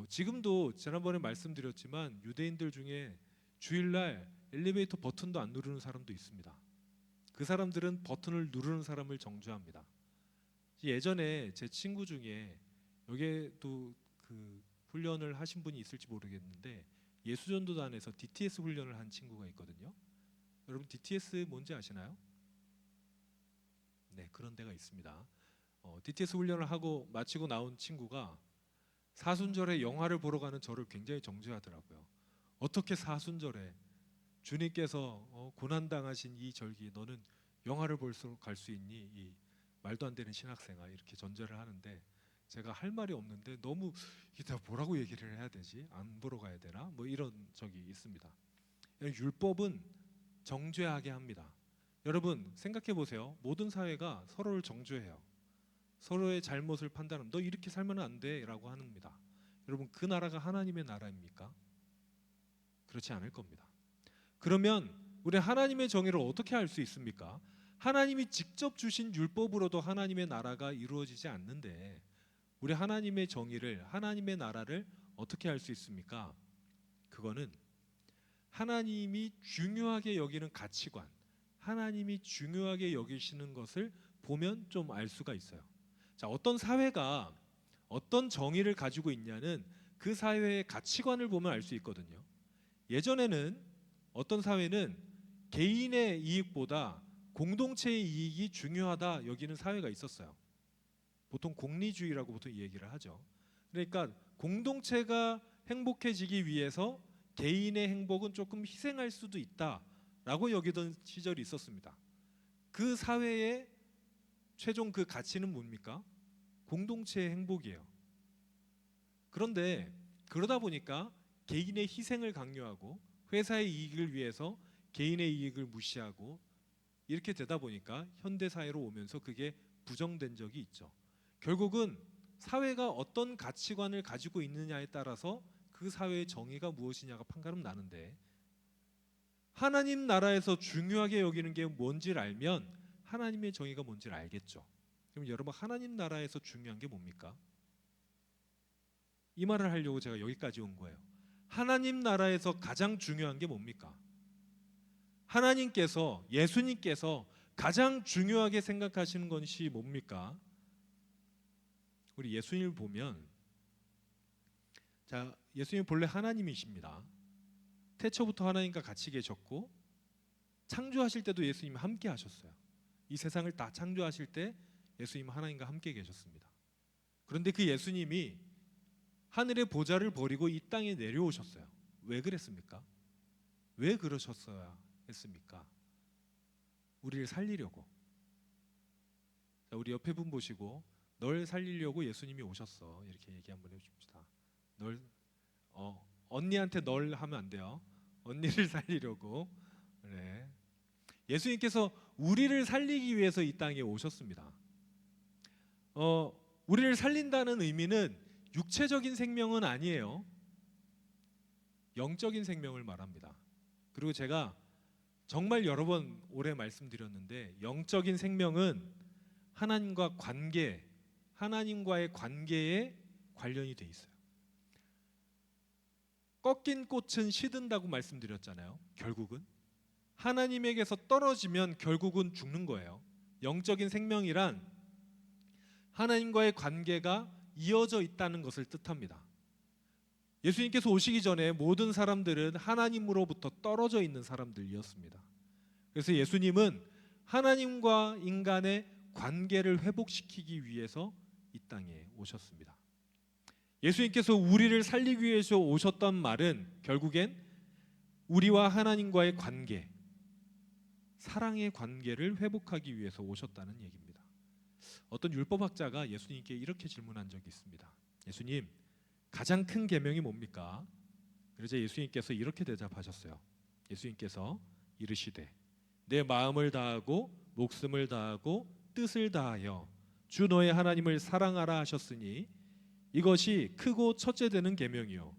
지금도 지난번에 말씀드렸지만 유대인들 중에 주일날 엘리베이터 버튼도 안 누르는 사람도 있습니다. 그 사람들은 버튼을 누르는 사람을 정죄합니다. 예전에 제 친구 중에 여기에도 그 훈련을 하신 분이 있을지 모르겠는데 예수전도단에서 DTS 훈련을 한 친구가 있거든요. 여러분 DTS 뭔지 아시나요? 네, 그런 데가 있습니다. DTS 훈련을 하고 마치고 나온 친구가 사순절에 영화를 보러 가는 저를 굉장히 정죄하더라고요. 어떻게 사순절에 주님께서 고난당하신 이 절기 너는 영화를 보러 갈 수 있니? 이 말도 안 되는 신학생아 이렇게 전제를 하는데 제가 할 말이 없는데 너무 이따 뭐라고 얘기를 해야 되지? 안 보러 가야 되나? 뭐 이런 적이 있습니다. 율법은 정죄하게 합니다. 여러분 생각해 보세요. 모든 사회가 서로를 정죄해요. 서로의 잘못을 판단하면 너 이렇게 살면 안 돼라고 합니다. 여러분 그 나라가 하나님의 나라입니까? 그렇지 않을 겁니다. 그러면 우리 하나님의 정의를 어떻게 알 수 있습니까? 하나님이 직접 주신 율법으로도 하나님의 나라가 이루어지지 않는데 우리 하나님의 정의를 하나님의 나라를 어떻게 알 수 있습니까? 그거는 하나님이 중요하게 여기는 가치관, 하나님이 중요하게 여기시는 것을 보면 좀 알 수가 있어요. 자, 어떤 사회가 어떤 정의를 가지고 있냐는 그 사회의 가치관을 보면 알 수 있거든요. 예전에는 어떤 사회는 개인의 이익보다 공동체의 이익이 중요하다 여기는 사회가 있었어요. 보통 공리주의라고 보통 이 얘기를 하죠. 그러니까 공동체가 행복해지기 위해서 개인의 행복은 조금 희생할 수도 있다라고 여기던 시절이 있었습니다. 그 사회의 최종 그 가치는 뭡니까? 공동체의 행복이에요. 그런데 그러다 보니까 개인의 희생을 강요하고 회사의 이익을 위해서 개인의 이익을 무시하고 이렇게 되다 보니까 현대 사회로 오면서 그게 부정된 적이 있죠. 결국은 사회가 어떤 가치관을 가지고 있느냐에 따라서 그 사회의 정의가 무엇이냐가 판가름 나는데, 하나님 나라에서 중요하게 여기는 게 뭔지를 알면 하나님의 정의가 뭔지를 알겠죠. 그럼 여러분, 하나님 나라에서 중요한 게 뭡니까? 이 말을 하려고 제가 여기까지 온 거예요. 하나님 나라에서 가장 중요한 게 뭡니까? 하나님께서, 예수님께서 가장 중요하게 생각하시는 것이 뭡니까? 우리 예수님을 보면, 자, 예수님 본래 하나님이십니다. 태초부터 하나님과 같이 계셨고 창조하실 때도 예수님이 함께 하셨어요. 이 세상을 다 창조하실 때 예수님은 하나님과 함께 계셨습니다. 그런데 그 예수님이 하늘의 보좌를 버리고 이 땅에 내려오셨어요. 왜 그랬습니까? 왜 그러셨어야 했습니까? 우리를 살리려고. 자, 우리 옆에 분 보시고 널 살리려고 예수님이 오셨어, 이렇게 얘기 한번 해줍시다. 널 언니한테 널 하면 안 돼요. 언니를 살리려고. 그래. 예수님께서 우리를 살리기 위해서 이 땅에 오셨습니다. 우리를 살린다는 의미는 육체적인 생명은 아니에요. 영적인 생명을 말합니다. 그리고 제가 정말 여러 번 오래 말씀드렸는데, 영적인 생명은 하나님과 관계, 하나님과의 관계에 관련이 돼 있어요. 꺾인 꽃은 시든다고 말씀드렸잖아요. 결국은 하나님에게서 떨어지면 결국은 죽는 거예요. 영적인 생명이란 하나님과의 관계가 이어져 있다는 것을 뜻합니다. 예수님께서 오시기 전에 모든 사람들은 하나님으로부터 떨어져 있는 사람들이었습니다. 그래서 예수님은 하나님과 인간의 관계를 회복시키기 위해서 이 땅에 오셨습니다. 예수님께서 우리를 살리기 위해서 오셨던 말은 결국엔 우리와 하나님과의 관계, 사랑의 관계를 회복하기 위해서 오셨다는 얘기입니다. 어떤 율법학자가 예수님께 이렇게 질문한 적이 있습니다. 예수님, 가장 큰 계명이 뭡니까? 그러자 예수님께서 이렇게 대답하셨어요. 예수님께서 이르시되 내 마음을 다하고 목숨을 다하고 뜻을 다하여 주 너의 하나님을 사랑하라 하셨으니 이것이 크고 첫째 되는 계명이요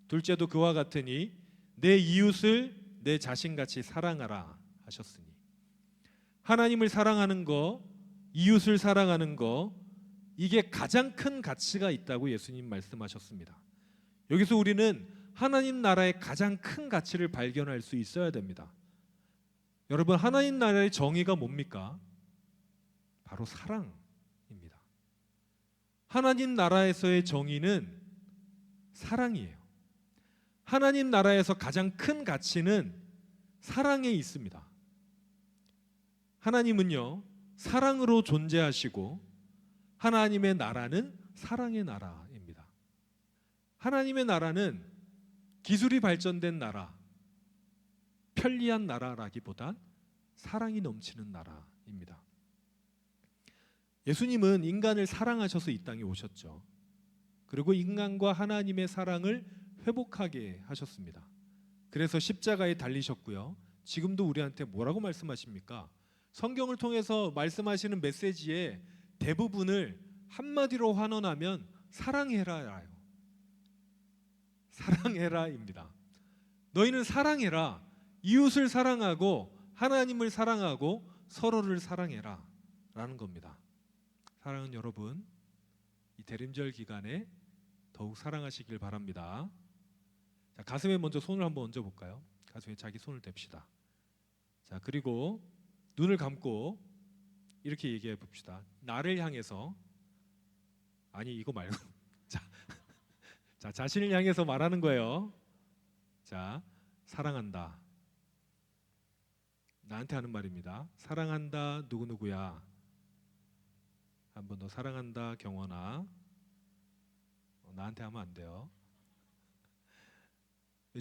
둘째도 그와 같으니 내 이웃을 내 자신같이 사랑하라 하셨으니, 하나님을 사랑하는 거, 이웃을 사랑하는 거, 이게 가장 큰 가치가 있다고 예수님 말씀하셨습니다. 여기서 우리는 하나님 나라의 가장 큰 가치를 발견할 수 있어야 됩니다. 여러분, 하나님 나라의 정의가 뭡니까? 바로 사랑입니다. 하나님 나라에서의 정의는 사랑이에요. 하나님 나라에서 가장 큰 가치는 사랑에 있습니다. 하나님은요, 사랑으로 존재하시고 하나님의 나라는 사랑의 나라입니다. 하나님의 나라는 기술이 발전된 나라, 편리한 나라라기보단 사랑이 넘치는 나라입니다. 예수님은 인간을 사랑하셔서 이 땅에 오셨죠. 그리고 인간과 하나님의 사랑을 회복하게 하셨습니다. 그래서 십자가에 달리셨고요. 지금도 우리한테 뭐라고 말씀하십니까? 성경을 통해서 말씀하시는 메시지의 대부분을 한마디로 환원하면 사랑해라예요. 사랑해라입니다. 너희는 사랑해라. 이웃을 사랑하고 하나님을 사랑하고 서로를 사랑해라 라는 겁니다. 사랑하는 여러분, 이 대림절 기간에 더욱 사랑하시길 바랍니다. 자, 가슴에 먼저 손을 한번 얹어 볼까요? 가슴에 자기 손을 댑시다. 자, 그리고 눈을 감고 이렇게 얘기해 봅시다. 나를 향해서 아니 이거 말고 자, 자신을 향해서 말하는 거예요. 자, 사랑한다. 나한테 하는 말입니다. 사랑한다 누구누구야. 한 번 더 사랑한다 경원아. 나한테 하면 안 돼요.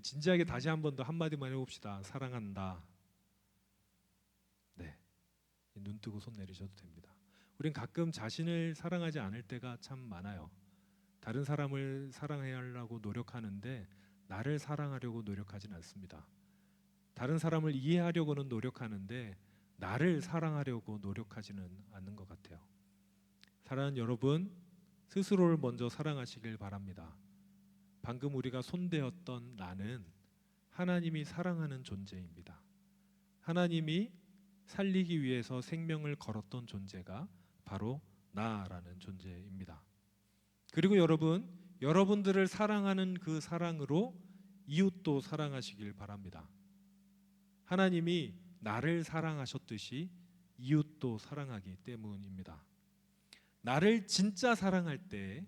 진지하게 다시 한 번 더 한마디만 해봅시다. 사랑한다. 네, 눈 뜨고 손 내리셔도 됩니다. 우린 가끔 자신을 사랑하지 않을 때가 참 많아요. 다른 사람을 사랑해야 하려고 노력하는데 나를 사랑하려고 노력하진 않습니다. 다른 사람을 이해하려고는 노력하는데 나를 사랑하려고 노력하지는 않는 것 같아요. 사랑하는 여러분, 스스로를 먼저 사랑하시길 바랍니다. 방금 우리가 손대었던 나는 하나님이 사랑하는 존재입니다. 하나님이 살리기 위해서 생명을 걸었던 존재가 바로 나라는 존재입니다. 그리고 여러분, 여러분들을 사랑하는 그 사랑으로 이웃도 사랑하시길 바랍니다. 하나님이 나를 사랑하셨듯이 이웃도 사랑하기 때문입니다. 나를 진짜 사랑할 때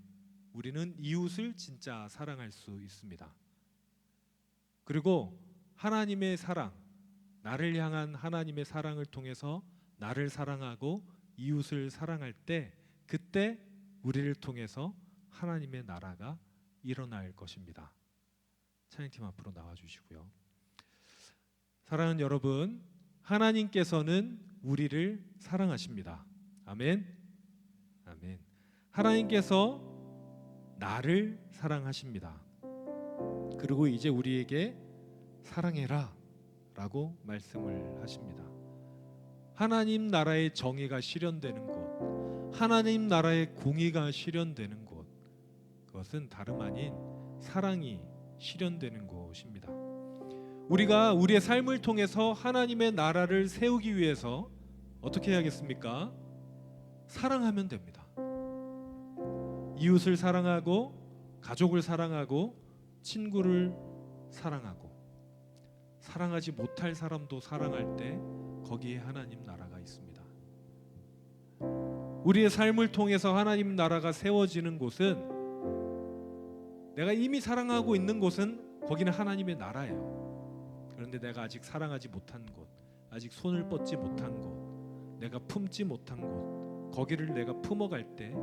우리는 이웃을 진짜 사랑할 수 있습니다. 그리고 하나님의 사랑, 나를 향한 하나님의 사랑을 통해서 나를 사랑하고 이웃을 사랑할 때 그때 우리를 통해서 하나님의 나라가 일어날 것입니다. 찬양팀 앞으로 나와 주시고요. 사랑하는 여러분, 하나님께서는 우리를 사랑하십니다. 아멘. 아멘. 하나님께서 나를 사랑하십니다. 그리고 이제 우리에게 사랑해라 라고 말씀을 하십니다. 하나님 나라의 정의가 실현되는 곳, 하나님 나라의 공의가 실현되는 곳, 그것은 다름 아닌 사랑이 실현되는 곳입니다. 우리가 우리의 삶을 통해서 하나님의 나라를 세우기 위해서 어떻게 해야겠습니까? 사랑하면 됩니다. 이웃을 사랑하고 가족을 사랑하고 친구를 사랑하고 사랑하지 못할 사람도 사랑할 때 거기에 하나님 나라가 있습니다. 우리의 삶을 통해서 하나님 나라가 세워지는 곳은 내가 이미 사랑하고 있는 곳은 거기는 하나님의 나라예요. 그런데 내가 아직 사랑하지 못한 곳, 아직 손을 뻗지 못한 곳, 내가 품지 못한 곳, 거기를 내가 품어갈 때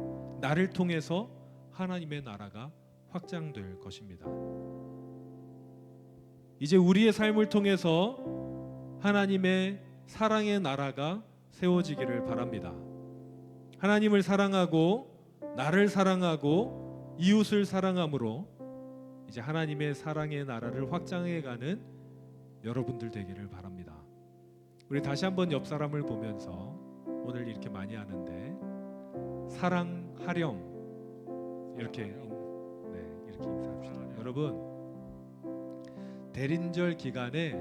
나를 통해서 하나님의 나라가 확장될 것입니다. 이제 우리의 삶을 통해서 하나님의 사랑의 나라가 세워지기를 바랍니다. 하나님을 사랑하고 나를 사랑하고 이웃을 사랑함으로 이제 하나님의 사랑의 나라를 확장해가는 여러분들 되기를 바랍니다. 우리 다시 한번 옆 사람을 보면서 오늘 이렇게 많이 하는데 사랑하렴 이렇게 인사합시다. 여러분, 대림절 기간에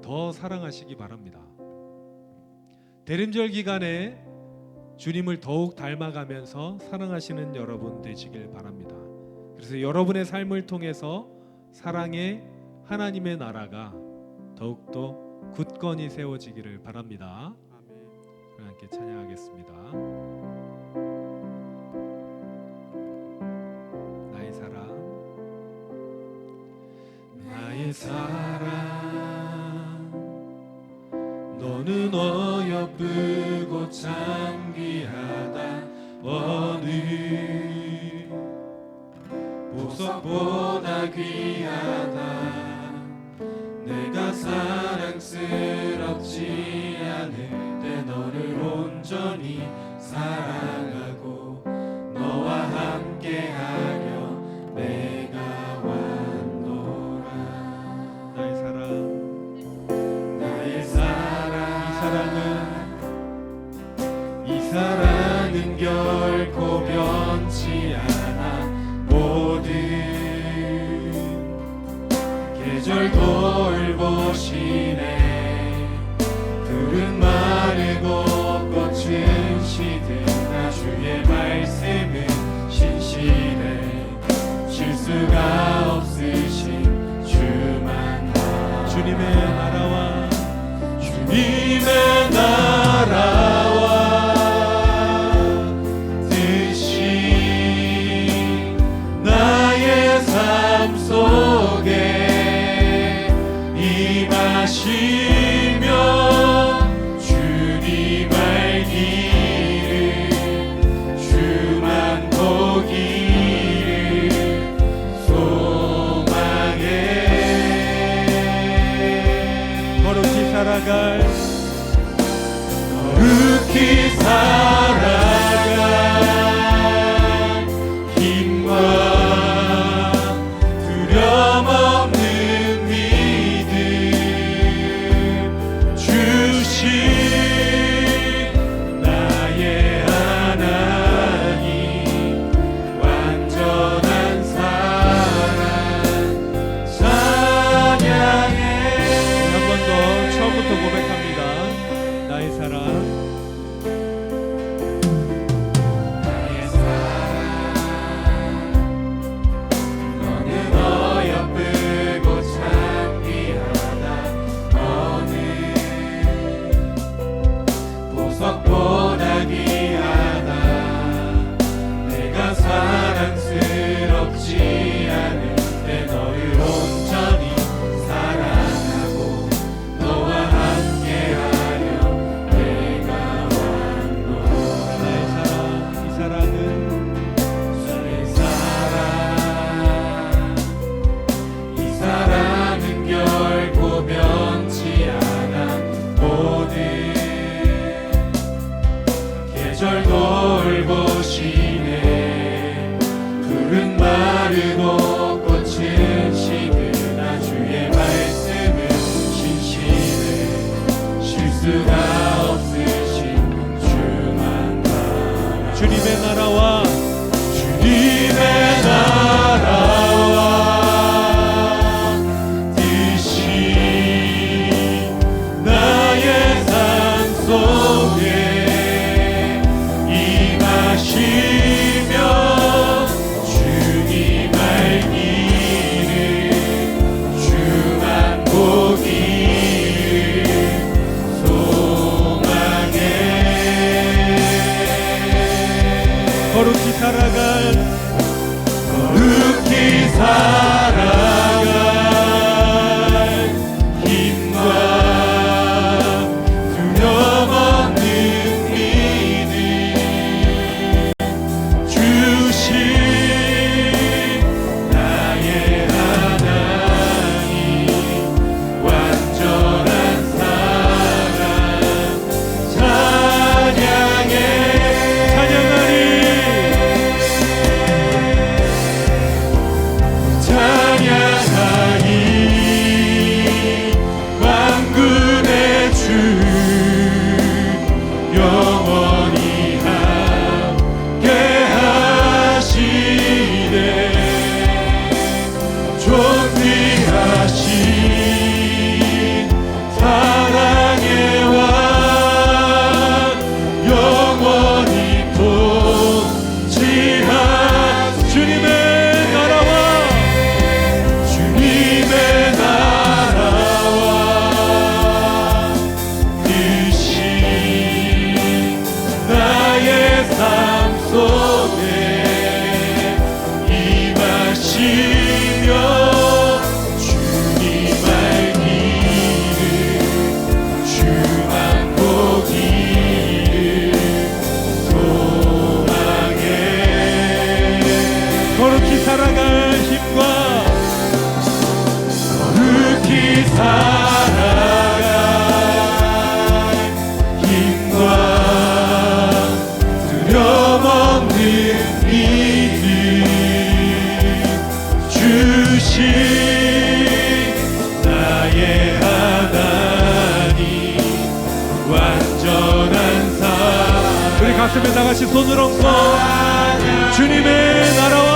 더 사랑하시기 바랍니다. 대림절 기간에 주님을 더욱 닮아가면서 사랑하시는 여러분 되시길 바랍니다. 그래서 여러분의 삶을 통해서 사랑의 하나님의 나라가 더욱더 굳건히 세워지기를 바랍니다. 아멘. 함께 찬양하겠습니다. 나의 사랑, 나의 사랑, 너는 어여쁘고 참 귀하다. 어느 보석보다 귀하다. 내가 사랑스럽지 않을 때 너를 온전히 사랑하고 너와 함께하려 내가 왔노라. 나의 사랑, 나의 사랑, 이 사랑은 결코 변치 않아. 모든 계절 돌보시네. 들은 마르고 꽃은 시드나 주의 말씀은 신실해. 실수가 없으신 주만 나. 주님의 나라와 주님의 나라와 뜻이 임하시며 주님 알기를 주만 보기를 소망해 거룩히 살아갈 힘과 두려움 없는 믿음 주신 나의 하나님 완전한 사랑 찬양해 한 번 더 처음부터 고백합니다. 나의 사랑 보석보다 귀하다 내가 사랑스럽지 않을 때 너를 온전히 사랑하고 너와 함께하려 내가 왔노 나의 사랑 이 사랑은 나의 사랑 이 사랑은 결코 변치 않아 모든 계절 돌보시네 푸른 마르고 꽃은 시드나 주의 말씀은 신실해 실수가 없으신 주만 바라 주님의 나라와 뜻이 나의 삶 속에 임하시며 주님 알기를 주만 보기를 소망해 거룩히 살아갈 힘과 두려움 없는 믿음 주신 나의 하나님 완전한 사랑 찬양하리 만군의 주 영원히 함께하시네 존귀하신 사랑의 왕 영원히 통치하 주님의 나라와 뜻이 나의 삶 속에 임하시며 주님 알기를 주만 보기를 소망해 거룩히 살아갈 힘과 거룩히 살아갈 힘과 두려움 없는 믿음 주신 나의 하나님 완전한 사랑 우리 가슴에 다같이 손을 얹고 주님의 나라와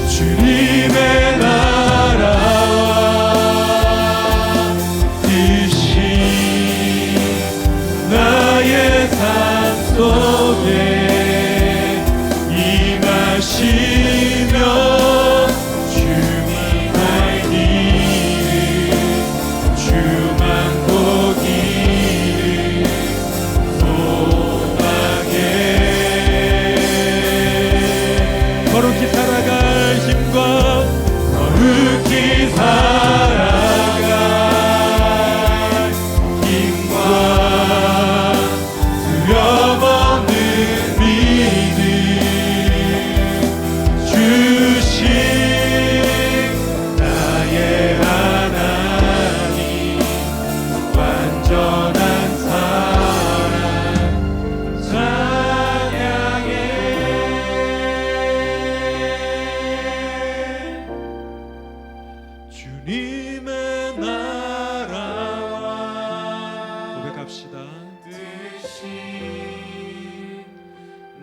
주님의 나라와 뜻이 나의 삶 속에 임하시며 주님 알기를 주만 보기를 소망해 거룩히 살아갈 힘과 거룩히 살아갈 힘과 두려움없는 믿음 주신 나의 하나님 완전한 사랑 찬양해 주님의 나라와 고백합시다. 뜻이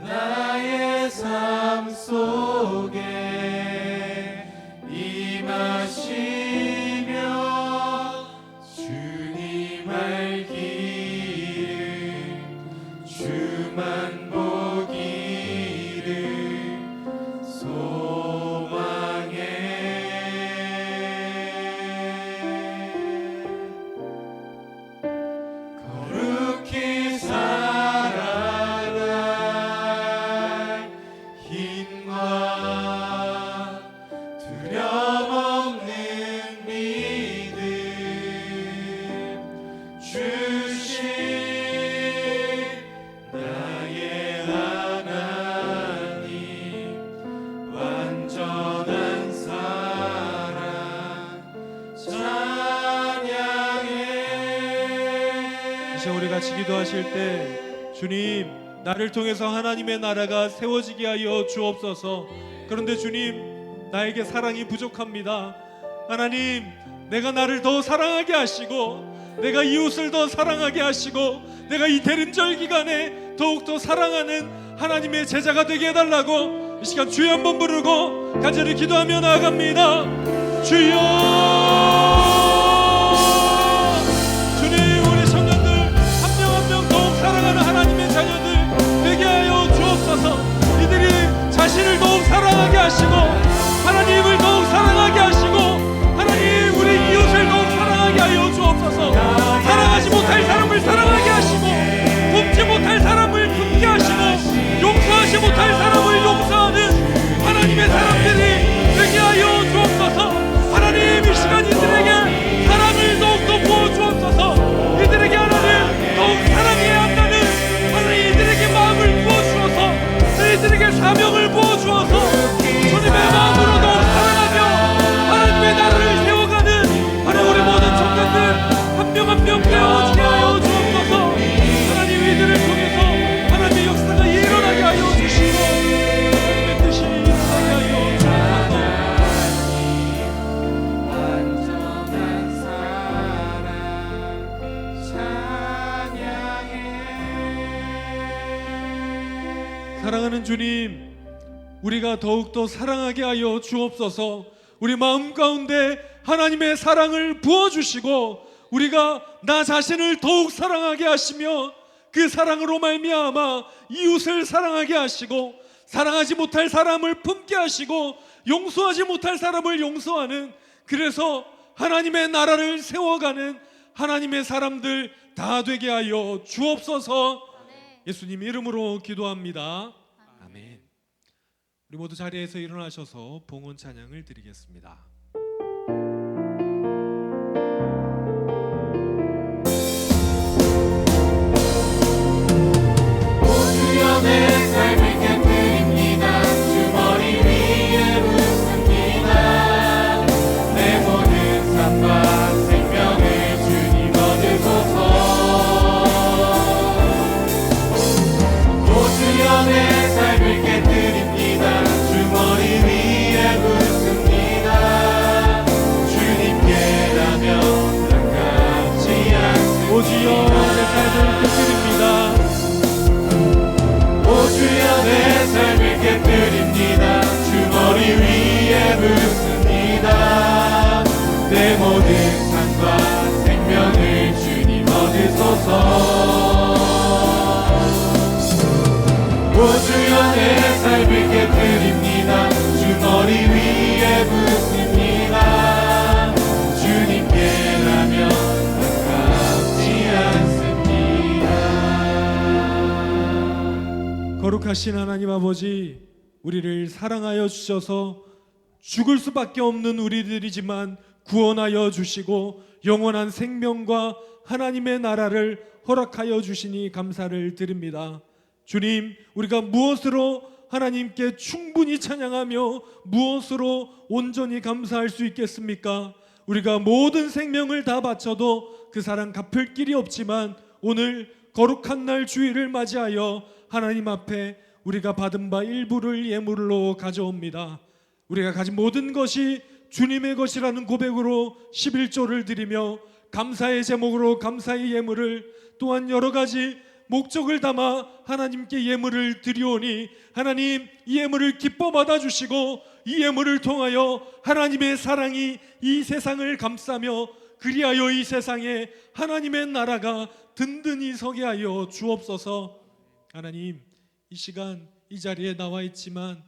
나의 삶 속에 임하시며 주님 알기를 주만 보기를 소망해 거룩히 살아갈 힘과 두려움없는 믿음 주신 나의 하나님 완전한 사랑 찬양해 이제 우리 같이 기도하실 때 주님 나를 통해서 하나님의 나라가 세워지게 하여 주옵소서. 그런데 주님 나에게 사랑이 부족합니다. 하나님 내가 나를 더 사랑하게 하시고 내가 이웃을 더 사랑하게 하시고 내가 이 대림절 기간에 더욱더 사랑하는 하나님의 제자가 되게 해달라고 이 시간 주여 한번 부르고 간절히 기도하며 나아갑니다. 주여 주님 우리 청년들 한 명 한 명 더욱 사랑하는 하나님의 자녀들 되게 하여 주옵소서. 이들이 자신을 더욱 사랑하게 하시고 하나님을 더욱 사랑하게 하시고 하나님 우리 이웃을 더욱 사랑하게 하여 주옵소서. 사랑하지 못할 사람을 사랑하게 하시고 품지 못할 사람을 품게 하시고 용서하지 못할 사람을 용서하는 하나님의 사람들이 되게 하여 주옵소서. 하나님 이 시간 이들에게 사랑을 더욱더 부어주옵소서. 이들에게 하나님 더욱 사랑해야 한다는 하나님 이들에게 마음을 부어주어서 이들에게 사명을 부어주어서 주님의 마음으로 더욱 사랑하며 하나님의 나라를 세워가는 하나님 우리 모든 청년들 한 명 한 명 되어지게 하여 주옵소서. 하나님 이들을 통해서 하나님의 역사가 일어나게 하여 주시고 하나님의 뜻이 일어나게 하여 주옵소서. 완전한 사랑 찬양해 사랑하는 주님 우리가 더욱더 사랑하게 하여 주옵소서. 우리 마음 가운데 하나님의 사랑을 부어주시고 우리가 나 자신을 더욱 사랑하게 하시며 그 사랑으로 말미암아 이웃을 사랑하게 하시고 사랑하지 못할 사람을 품게 하시고 용서하지 못할 사람을 용서하는 그래서 하나님의 나라를 세워가는 하나님의 사람들 다 되게 하여 주옵소서. 예수님 이름으로 기도합니다. 아멘. 우리 모두 자리에서 일어나셔서 봉헌 찬양을 드리겠습니다. 주여 내 삶을 깨뜨립니다. 주 머리 위에 붓습니다. 내 모든 삶과 생명을 주님 얻으소서. 오 주여 내 삶을 깨뜨립니다. 주 머리 위에 붓습니다. 주님께라면 가깝지 않습니다. 오 주여 내 삶을 깨뜨립니다. 오 주여 내 삶을 깨뜨립니다. 주 머리 위에 붓습니다. 내 모든 삶과 생명을 주님 얻으소서. 오 주여 내 삶을 깨뜨립니다. 주 머리 위에 붓습니다. 주님께라면 가깝지 않습니다. 거룩하신 하나님 아버지 우리를 사랑하여 주셔서 죽을 수밖에 없는 우리들이지만 구원하여 주시고 영원한 생명과 하나님의 나라를 허락하여 주시니 감사를 드립니다. 주님, 우리가 무엇으로 하나님께 충분히 찬양하며 무엇으로 온전히 감사할 수 있겠습니까? 우리가 모든 생명을 다 바쳐도 그 사랑 갚을 길이 없지만 오늘 거룩한 날 주일을 맞이하여 하나님 앞에 우리가 받은 바 일부를 예물로 가져옵니다. 우리가 가진 모든 것이 주님의 것이라는 고백으로 11조를 드리며 감사의 제목으로 감사의 예물을, 또한 여러 가지 목적을 담아 하나님께 예물을 드리오니 하나님, 이 예물을 기뻐 받아주시고 이 예물을 통하여 하나님의 사랑이 이 세상을 감싸며 그리하여 이 세상에 하나님의 나라가 든든히 서게 하여 주옵소서. 하나님, 이 시간 이 자리에 나와 있지만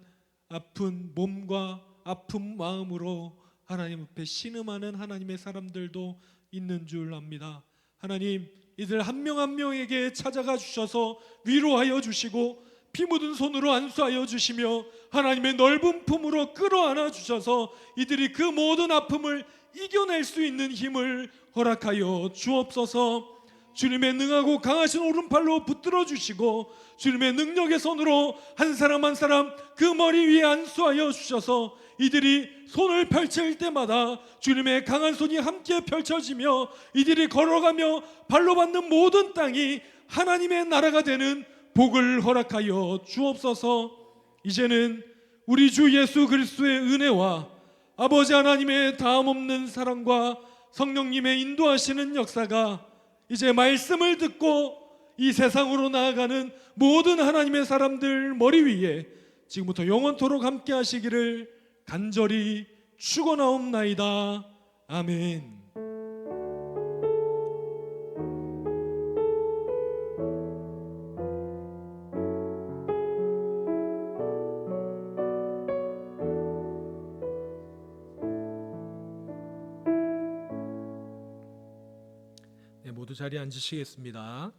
아픈 몸과 아픈 마음으로 하나님 앞에 신음하는 하나님의 사람들도 있는 줄 압니다. 하나님, 이들 한 명 한 명에게 찾아가 주셔서 위로하여 주시고 피 묻은 손으로 안수하여 주시며 하나님의 넓은 품으로 끌어안아 주셔서 이들이 그 모든 아픔을 이겨낼 수 있는 힘을 허락하여 주옵소서. 주님의 능하고 강하신 오른팔로 붙들어 주시고 주님의 능력의 손으로 한 사람 한 사람 그 머리 위에 안수하여 주셔서 이들이 손을 펼칠 때마다 주님의 강한 손이 함께 펼쳐지며 이들이 걸어가며 발로 밟는 모든 땅이 하나님의 나라가 되는 복을 허락하여 주옵소서. 이제는 우리 주 예수 그리스도의 은혜와 아버지 하나님의 다함없는 사랑과 성령님의 인도하시는 역사가 이제 말씀을 듣고 이 세상으로 나아가는 모든 하나님의 사람들 머리 위에 지금부터 영원토록 함께 하시기를 간절히 축원하옵나이다. 아멘. 네, 모두 자리에 앉으시겠습니다.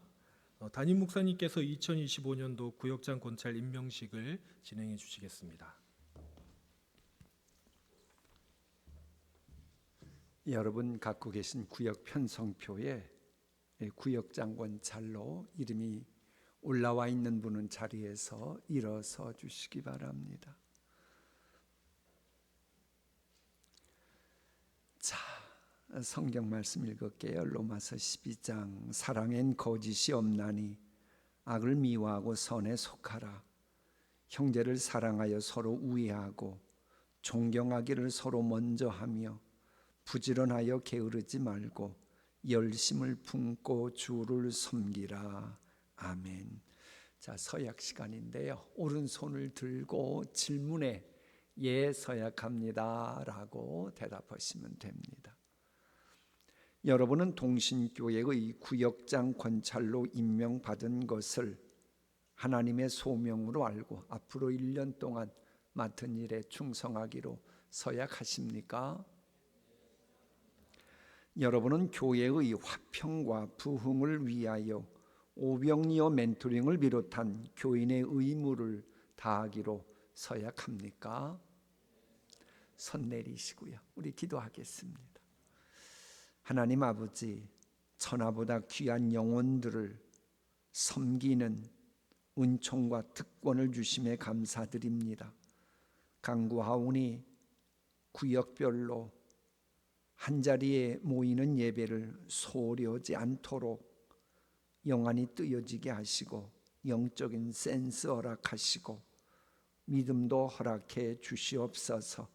담임 목사님께서 2025년도 구역장 권찰 임명식을 진행해 주시겠습니다. 여러분 갖고 계신 구역 편성표에 구역장 권찰로 이름이 올라와 있는 분은 자리에서 일어서 주시기 바랍니다. 자, 성경 말씀 읽을게요. 로마서 12장. 사랑엔 거짓이 없나니 악을 미워하고 선에 속하라. 형제를 사랑하여 서로 우애하고 존경하기를 서로 먼저 하며 부지런하여 게으르지 말고 열심을 품고 주를 섬기라. 아멘. 자, 서약 시간인데요. 오른손을 들고 질문에 예 서약합니다 라고 대답하시면 됩니다. 여러분은 동신교회의 구역장 권찰로 임명받은 것을 하나님의 소명으로 알고 앞으로 1년 동안 맡은 일에 충성하기로 서약하십니까? 여러분은 교회의 화평과 부흥을 위하여 오병이어 멘토링을 비롯한 교인의 의무를 다하기로 서약합니까? 손 내리시고요. 우리 기도하겠습니다. 하나님 아버지, 천하보다 귀한 영혼들을 섬기는 은총과 특권을 주심에 감사드립니다. 간구하오니 구역별로 한자리에 모이는 예배를 소홀히 하지 않도록 영안이 뜨여지게 하시고 영적인 센스 허락하시고 믿음도 허락해 주시옵소서.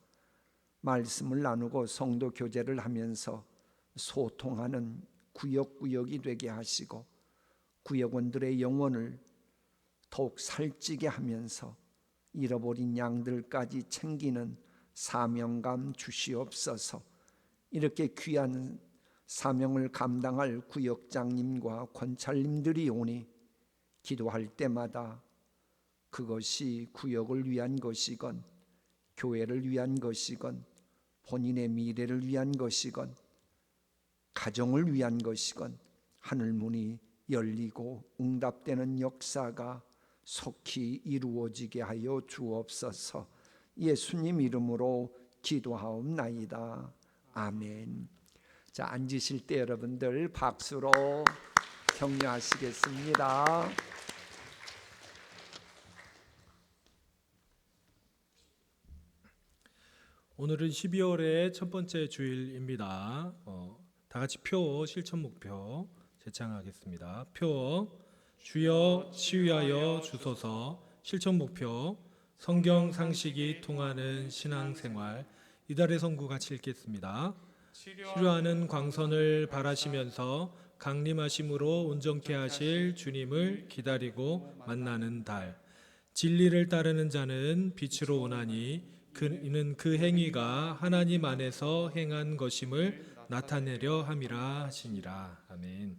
말씀을 나누고 성도 교제를 하면서 소통하는 구역구역이 되게 하시고 구역원들의 영혼을 더욱 살찌게 하면서 잃어버린 양들까지 챙기는 사명감 주시옵소서. 이렇게 귀한 사명을 감당할 구역장님과 권찰님들이 오니 기도할 때마다 그것이 구역을 위한 것이건 교회를 위한 것이건 본인의 미래를 위한 것이건 가정을 위한 것이건 하늘문이 열리고 응답되는 역사가 속히 이루어지게 하여 주옵소서. 예수님 이름으로 기도하옵나이다. 아멘. 자, 앉으실 때 여러분들 박수로 격려하시겠습니다. 오늘은 12월의 첫 번째 주일입니다. 다 같이 표 실천 목표 제창하겠습니다. 표 주여 치유하여 주소서. 실천 목표 성경 상식이 통하는 신앙생활. 이달의 성구 같이 읽겠습니다. 치료하는 광선을 바라시면서 강림하심으로 온전케 하실 주님을 기다리고 만나는 달. 진리를 따르는 자는 빛으로 오나니 그는 그 행위가 하나님 안에서 행한 것임을 나타내려 함이라 하시니라. 아멘.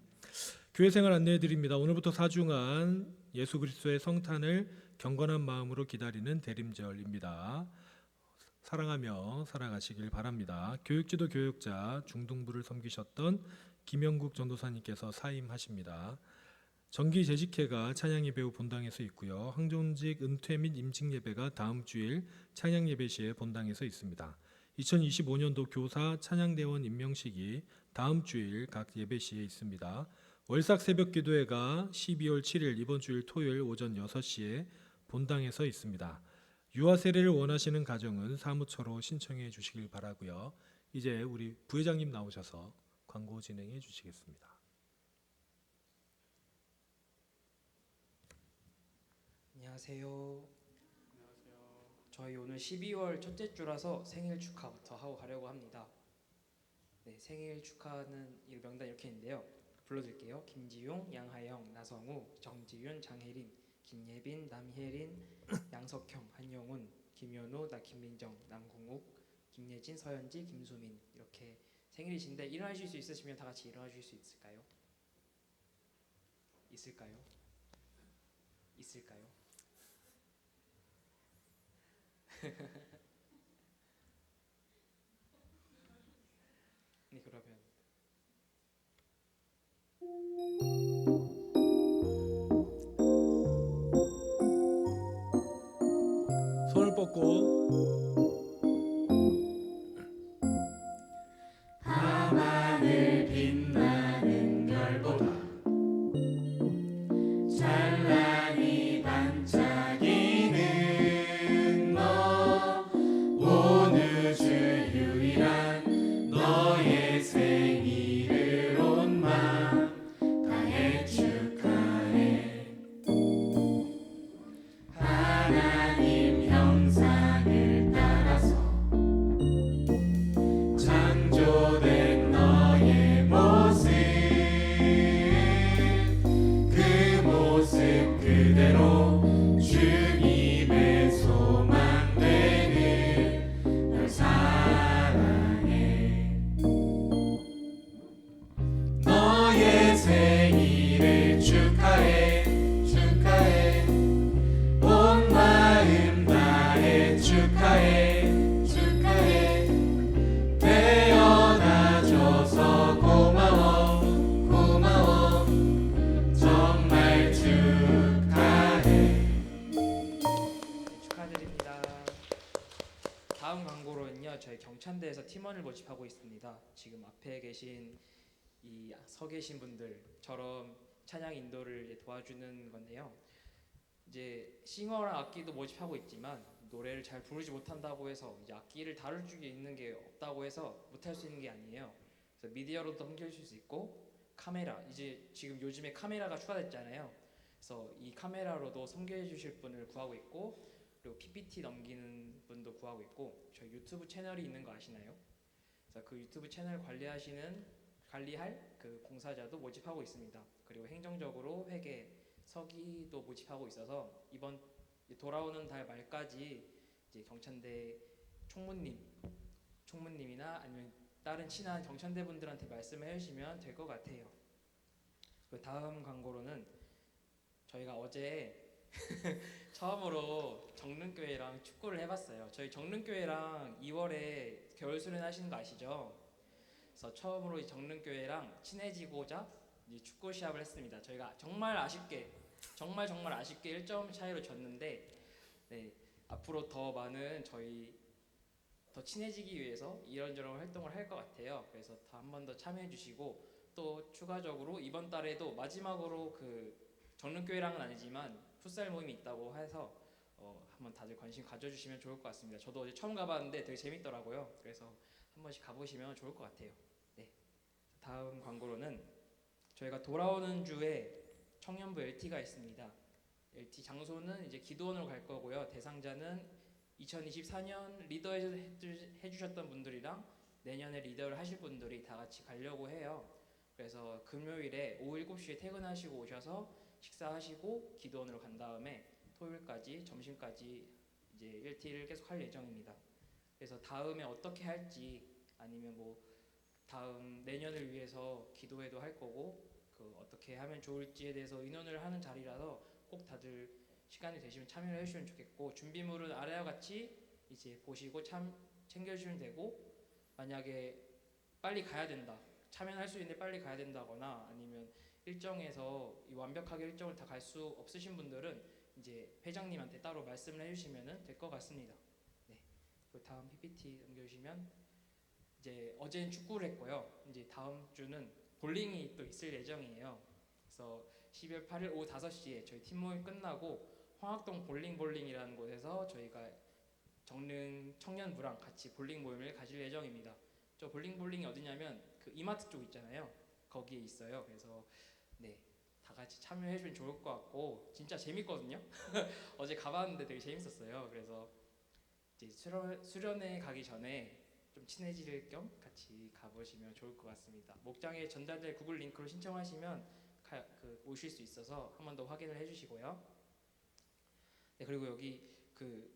교회 생활 안내해 드립니다. 오늘부터 4주간 예수 그리스도의 성탄을 경건한 마음으로 기다리는 대림절입니다. 사랑하며 살아가시길 바랍니다. 교육지도 교육자 중등부를 섬기셨던 김영국 전도사님께서 사임하십니다. 정기 재직회가 찬양예배 후 본당에서 있고요. 항존직 은퇴 및 임직 예배가 다음 주일 찬양예배 시에 본당에서 있습니다. 2025년도 교사 찬양대원 임명식이 다음 주일 각 예배 시에 있습니다. 월삭 새벽 기도회가 12월 7일 이번 주일 토요일 오전 6시에 본당에서 있습니다. 유아 세례를 원하시는 가정은 사무처로 신청해 주시길 바라고요. 이제 우리 부회장님 나오셔서 광고 진행해 주시겠습니다. 안녕하세요. 저희 오늘 12월 첫째 주라서 생일 축하부터 하고 가려고 합니다. 네, 생일 축하는 이 명단 이렇게 있는데요. 불러드릴게요. 김지용, 양하영, 나성우, 정지윤, 장혜린, 김예빈, 남혜린, 양석형, 한영훈, 김현우, 김민정, 남궁욱, 김예진, 서현지, 김수민 이렇게 생일이신데 일어나실 수 있으시면 다 같이 일어나 주실 수 있을까요? 있을까요? 네, 그러면 손을 뻗고 밤하늘 빛나는 별보다 찬란히 반짝이는 너 오늘 주 유일한 너의 생일을 온 마음 다해 축하해. 하나님 형상을 따라서 창조된 너의 모습 그 모습 그대로 주님의 소망 되는 널 사랑해. 너의 생일을 축하해 축하해 온 마음 다해 축하해 축하해. 태어나줘서 고마워 고마워 정말 축하해. 축하드립니다. 다음 광고로는요, 저희 경찬대에서 팀원을 모집하고 있습니다. 지금 앞에 계신 이 서 계신 분들처럼 찬양 인도를 도와주는 건데요. 이제 싱어랑 악기도 모집하고 있지만 노래를 잘 부르지 못한다고 해서 이제 악기를 다룰 줄 있는 게 없다고 해서 못할 수 있는 게 아니에요. 그래서 미디어로도 섬겨줄 수 있고 카메라, 이제 지금 요즘에 카메라가 추가됐잖아요. 그래서 이 카메라로도 섬겨해 주실 분을 구하고 있고, 그리고 PPT 넘기는 분도 구하고 있고, 저희 유튜브 채널이 있는 거 아시나요? 그래서 그 유튜브 채널 관리할 그 공사자도 모집하고 있습니다. 그리고 행정적으로 회계, 서기도 모집하고 있어서 이번 돌아오는 달 말까지 이제 경찬대 총무님이나 아니면 다른 친한 경찬대 분들한테 말씀을 해주시면 될 것 같아요. 그 다음 광고로는 저희가 어제 처음으로 정릉교회랑 축구를 해봤어요. 저희 정릉교회랑 2월에 겨울수련 하시는 거 아시죠? 그래서 처음으로 이 정릉교회랑 친해지고자 이제 축구 시합을 했습니다. 저희가 정말 아쉽게 1점 차이로 졌는데, 네, 앞으로 더 많은 저희 더 친해지기 위해서 이런저런 활동을 할 것 같아요. 그래서 한 번 더 참여해 주시고 또 추가적으로 이번 달에도 마지막으로 그 정릉교회랑은 아니지만 풋살 모임이 있다고 해서 한번 다들 관심 가져주시면 좋을 것 같습니다. 저도 어제 처음 가봤는데 되게 재밌더라고요. 그래서 한 번씩 가보시면 좋을 것 같아요. 네. 다음 광고로는 저희가 돌아오는 주에 청년부 LT가 있습니다. LT 장소는 이제 기도원으로 갈 거고요. 대상자는 2024년 리더 해주셨던 분들이랑 내년에 리더를 하실 분들이 다 같이 가려고 해요. 그래서 금요일에 오후 7시에 퇴근하시고 오셔서 식사하시고 기도원으로 간 다음에 토요일까지 점심까지 이제 1T를 계속 할 예정입니다. 그래서 다음에 어떻게 할지 아니면 뭐 다음 내년을 위해서 기도회도 할 거고 그 어떻게 하면 좋을지에 대해서 의논을 하는 자리라서 꼭 다들 시간이 되시면 참여를 해주시면 좋겠고 준비물은 아래와 같이 이제 보시고 챙겨주시면 되고 만약에 빨리 가야 된다 참여할 수 있는데 빨리 가야 된다거나 아니면 일정에서 완벽하게 일정을 다 갈 수 없으신 분들은 이제 회장님한테 따로 말씀을 해주시면 될 것 같습니다. 네. 그 다음 PPT 넘겨주시면 이제 어제는 축구를 했고요. 이제 다음 주는 볼링이 또 있을 예정이에요. 그래서 12월 8일 오후 5시에 저희 팀 모임 끝나고 황학동 볼링이라는 곳에서 저희가 정릉 청년부랑 같이 볼링 모임을 가질 예정입니다. 저 볼링이 어디냐면 그 이마트 쪽 있잖아요. 거기에 있어요. 그래서 네, 다 같이 참여해주면 좋을 것 같고 진짜 재밌거든요. 어제 가봤는데 되게 재밌었어요. 그래서 이제 수련회 가기 전에 좀 친해질 겸 같이 가보시면 좋을 것 같습니다. 목장에 전달될 구글 링크로 신청하시면 오실 수 있어서 한 번 더 확인을 해주시고요. 네, 그리고 여기 그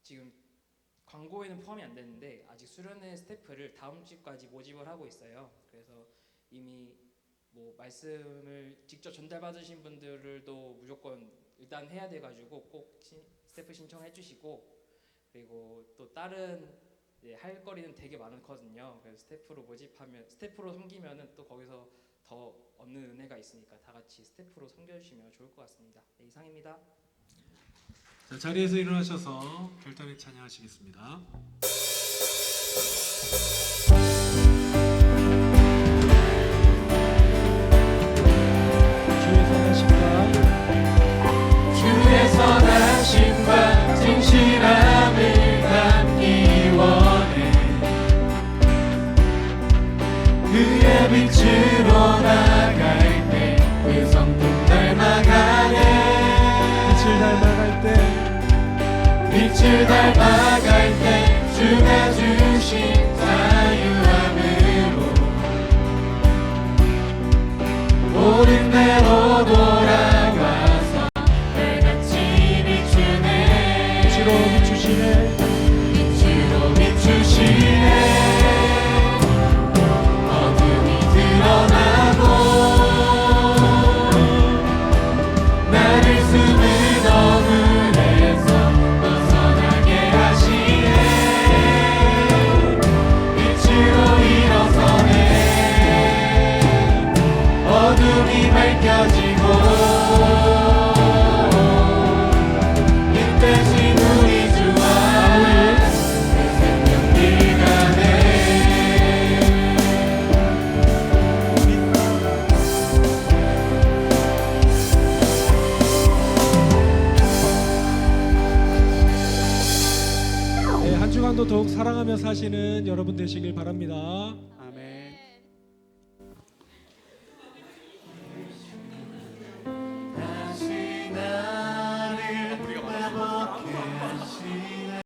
지금 광고에는 포함이 안 되는데 아직 수련회 스태프를 다음 주까지 모집을 하고 있어요. 그래서 이미 뭐 말씀을 직접 전달받으신 분들도 무조건 일단 해야 돼가지고 꼭 스태프 신청해 주시고 그리고 또 다른 할 거리는 되게 많거든요. 그래서 스태프로 섬기면은 또 거기서 더 얻는 은혜가 있으니까 다 같이 스태프로 섬겨주시면 좋을 것 같습니다. 네, 이상입니다. 자, 자리에서 일어나셔서 결단에 찬양하시겠습니다. 주의 선하심과 진실함을 담기 원해 그의 빛으로 나갈 때 그 성품 닮아가네 빛을 닮아갈 때 주가 주신 자유함으로 옳은 대로 돌아와서 달같이 비추네 빛으로 비추시네 어둠이 드러나고 나를 숨은 어둠에서 벗어나게 하시네 빛으로 일어서네 어둠이 밝혀지고 이 대신 우리 주와 그 생명길 가네 네, 한 주간도 더욱 사랑하며 사시는 여러분 되시길 바랍니다.